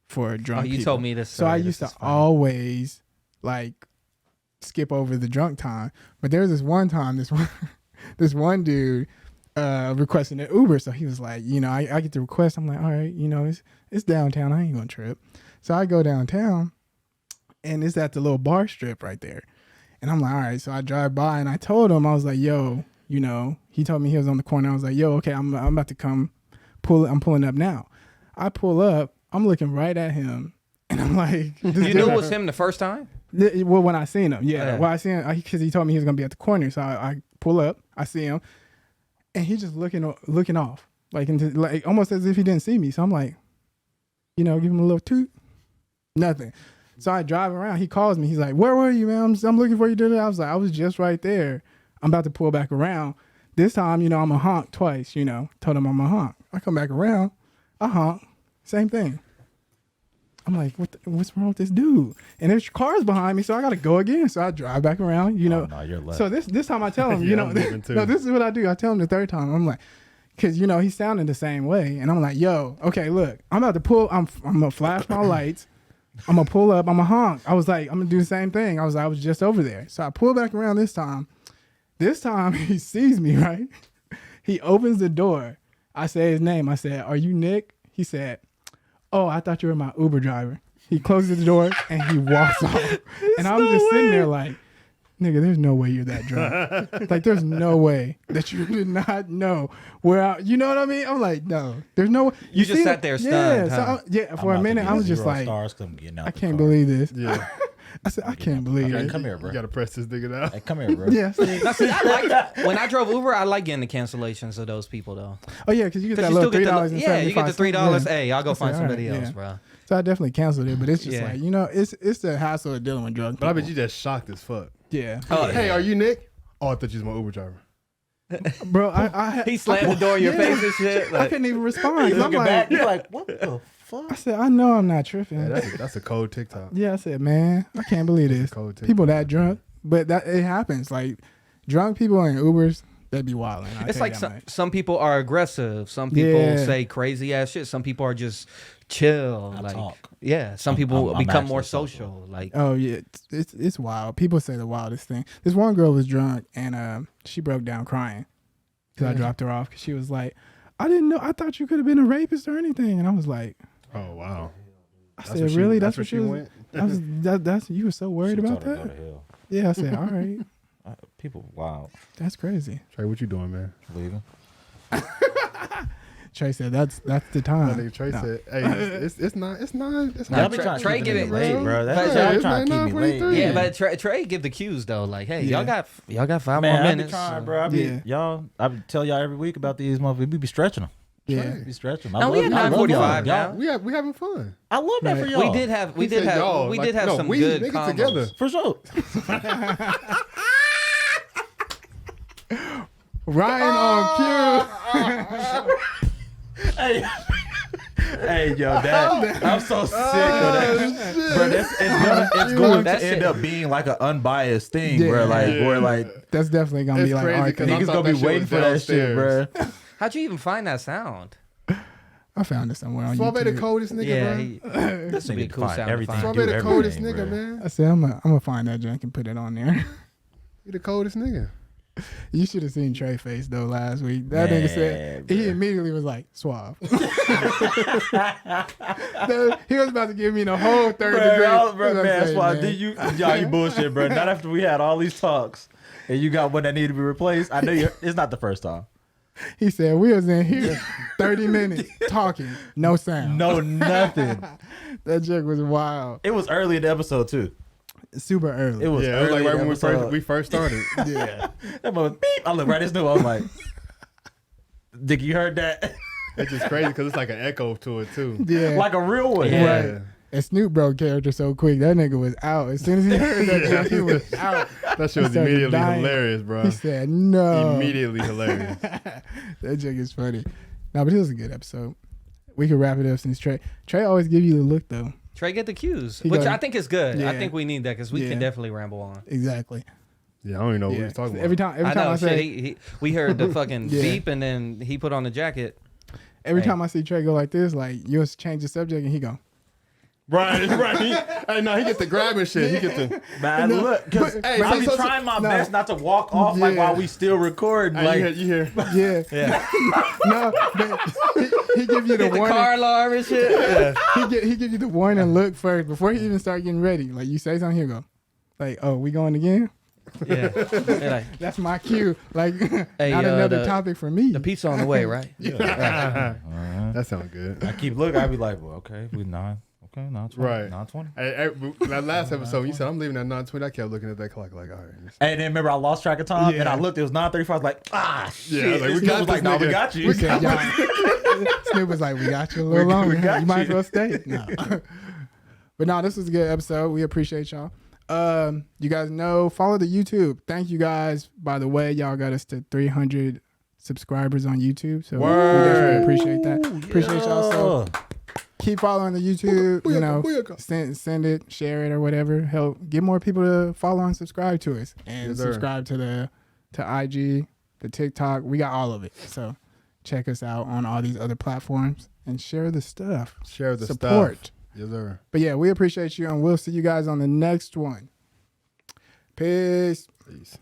for drunk people. told me this. So I story. used This to is funny. always like skip over the drunk time. But there was this one time, this one dude requesting an Uber. So he was like, I get the request. I'm like, all right, it's downtown. I ain't gonna trip. So I go downtown, and it's at the little bar strip right there. And I'm like, all right. So I drive by, and I told him, I was like, yo, he told me he was on the corner. I was like, yo, okay, I'm about to come I'm pulling up now. I pull up, I'm looking right at him, and I'm like, You knew it was him the first time? well, when I seen him, yeah. Yeah. Well, I seen him because he told me he was gonna be at the corner. So I pull up, I see him, and he's just looking off, like almost as if he didn't see me. So I'm like, give him a little toot, nothing. So I drive around. He calls me. He's like, "Where were you, man? I'm looking for you." I was like, "I was just right there. I'm about to pull back around. This time, I'm a honk twice. Told him I'm a honk. I come back around, I honk, same thing. I'm like, what's wrong with this dude? And there's cars behind me, so I gotta go again. So I drive back around. Oh, no, you're left. So this time I tell him, Yeah, I'm leaving too. no, this is what I do. I tell him the third time. I'm like, because he's sounding the same way, and I'm like, yo, okay, look, I'm about to pull. I'm gonna flash my lights. I'm gonna pull up. I'm gonna honk. I was like, I'm gonna do the same thing. I was just over there. So I pull back around this time. This time he sees me, right? He opens the door. I say his name. I said, "Are you Nick?" He said, "Oh, I thought you were my Uber driver." He closes the door and he walks off. And I'm just sitting there like, nigga, there's no way you're that drunk. Like, there's no way that you did not know where I, you know what I mean? I'm like, no, there's no way. You just see sat it? there stunned, Yeah, huh? for a minute, I was just like, I can't believe this. Yeah. I said, I can't believe Okay, it. come here, bro. You gotta press this nigga down. Hey, come here, bro. Yeah. Now, see, I like when I drove Uber. I like getting the cancellations of those people though. Oh yeah, because you get that You little still $3 get the you get the $3. Hey, I'll go find somebody else, bro. So I definitely canceled it, but it's just Yeah. like, it's the hassle of dealing with drunk But I people. bet you just shocked as fuck. Yeah. Oh, Hey, are you Nick? Oh, I thought you was my Uber driver. Bro, I He slammed the door in your face and shit. I Like, couldn't even respond. You 'cause I'm looking like, back, you're like, what the I fuck? said, I know I'm not tripping. Yeah, that's a cold TikTok. Yeah, I said, man, I can't believe this. Cold TikTok. People that drunk, but that it happens. Like drunk people in Ubers, they be wilding. it's like some people are aggressive. Some people Yeah. say crazy ass shit. Some people are just chill. I Like, talk. yeah. Some people I'm become actually more social. social. Like, Oh yeah, it's wild. People say the wildest thing. This one girl was drunk and she broke down crying because I dropped her off because she was like, I didn't know. I thought you could have been a rapist or anything. And I was like, Oh wow. I That's said, where she- really? that's That's where what she was. went? That's you were so worried She about told her to that? go to hell. Yeah, I said, all right, People, wow, that's crazy. Trey, what you doing, man? leaving. Trey said, that's the That time. nigga Trey No. said, "Hey, it's not. Nah, Y'all be trying to Trey keep get me it- late, bro. but That's Trey, y'all it's trying to keep me late. 9:23. yeah, but Trey give the cues though. Like, hey, Yeah. y'all got 5 Man, more I be minutes. trying, bro. I be, Yeah. y'all, I tell y'all every week about these motherfuckers. We be stretching them. Yeah. We be stretching them. No, we at 9:45 y'all. now. We having fun. I love that for Right. y'all. We did have He said y'all, like, no, some we good niggas combos. together. For sure. Ryan on cue. Hey, hey, yo, that I'm so sick of that, bro. It's going That to end shit- up being like an unbiased thing, Yeah. bro. Like, Yeah. where like That's definitely gonna It's be like crazy our 'cause thing. I niggas thought gonna be that shit waiting was for that shit, bro. downstairs. How'd you even find that sound? I found it somewhere on Suave the YouTube. coolest nigga, Yeah, bro. This would be nigga a can cool find sound to everything. find. Suave do the coldest everything, nigga, bro. man. I said I'm gonna find that junk and put it on there. You the coldest nigga. You should have seen Trey face though last week. That nigga said Man, he bro. immediately was like Suave. He was about to give me the whole third degree. Bro, man, that's why man. you bullshit, bro. Not after we had all these talks and you got one that needed to be replaced. I know it's not the first time. He said we was in here 30 minutes talking, no sound. No, nothing. That joke was wild. It was early in the episode too. Super early. It was Yeah, it was early like right in when the episode. we first started. Yeah. That mother beep. I look right at Snoop. I was like, Dick, you heard that? It's just crazy because it's like an echo to it too. Yeah. Like a real one. Yeah. Right. And Snoop broke character so quick. That nigga was out. As soon as he heard that joke, he was out. That shit was started immediately dying. hilarious, bro. He said no. Immediately hilarious. That joke is funny. No, but it was a good episode. We could wrap it up since Trey always give you the look though. Trey get the cues, He which goes- I think is good. Yeah. I think we need that because we Yeah. can definitely ramble on. Exactly. Yeah, I don't even know what we Yeah. was talking about. Every time I know. I Shit, say we heard the fucking Yeah. beep, and then he put on the jacket. every Hey. time I see Trey go like this, like you'll change the subject and he go. Right. Hey, no, he get the grabbing shit. He get the. Man, look, because Hey, I be so- trying my no. best not to walk off like Yeah. while we still recording. Hey, Like, you hear? Yeah. Yeah, No, but he give you the hit the warning. car alarm and shit. Yeah. He give you the warning look first before he even start getting ready. Like you say something, he'll go. Like, oh, we going again? Yeah. They're like, That's my cue. Like, Hey, not another the- topic for me. the pizza on the way, right? That sounds good. I keep looking. I be like, well, okay, we 9. Okay, 9:20. Right. 9:20. Hey, that last episode, you said I'm leaving at 9:20. I kept looking at that clock like, all right. And then remember, I lost track of time, and Yeah. I looked. It was 9:35. I was like, shit. Yeah, I was like, we Snoop got was this like, no, we nigga. got you. We said, y'all, Snoop was like, we got you a little longer. we got You might you. as well stay. No. But no, this was a good episode. We appreciate y'all. You guys know, follow the YouTube. Thank you guys. By the way, y'all got us to 300 subscribers on YouTube. So we definitely appreciate that. Appreciate y'all. So keep following the YouTube. You know, send it, share it or whatever. Help get more people to follow and subscribe to us. And Yes, sir. subscribe to IG, the TikTok. We got all of it. So check us out on all these other platforms and share the stuff. Share the Support. stuff. Yes, sir. But yeah, we appreciate you and we'll see you guys on the next one. Peace. Peace.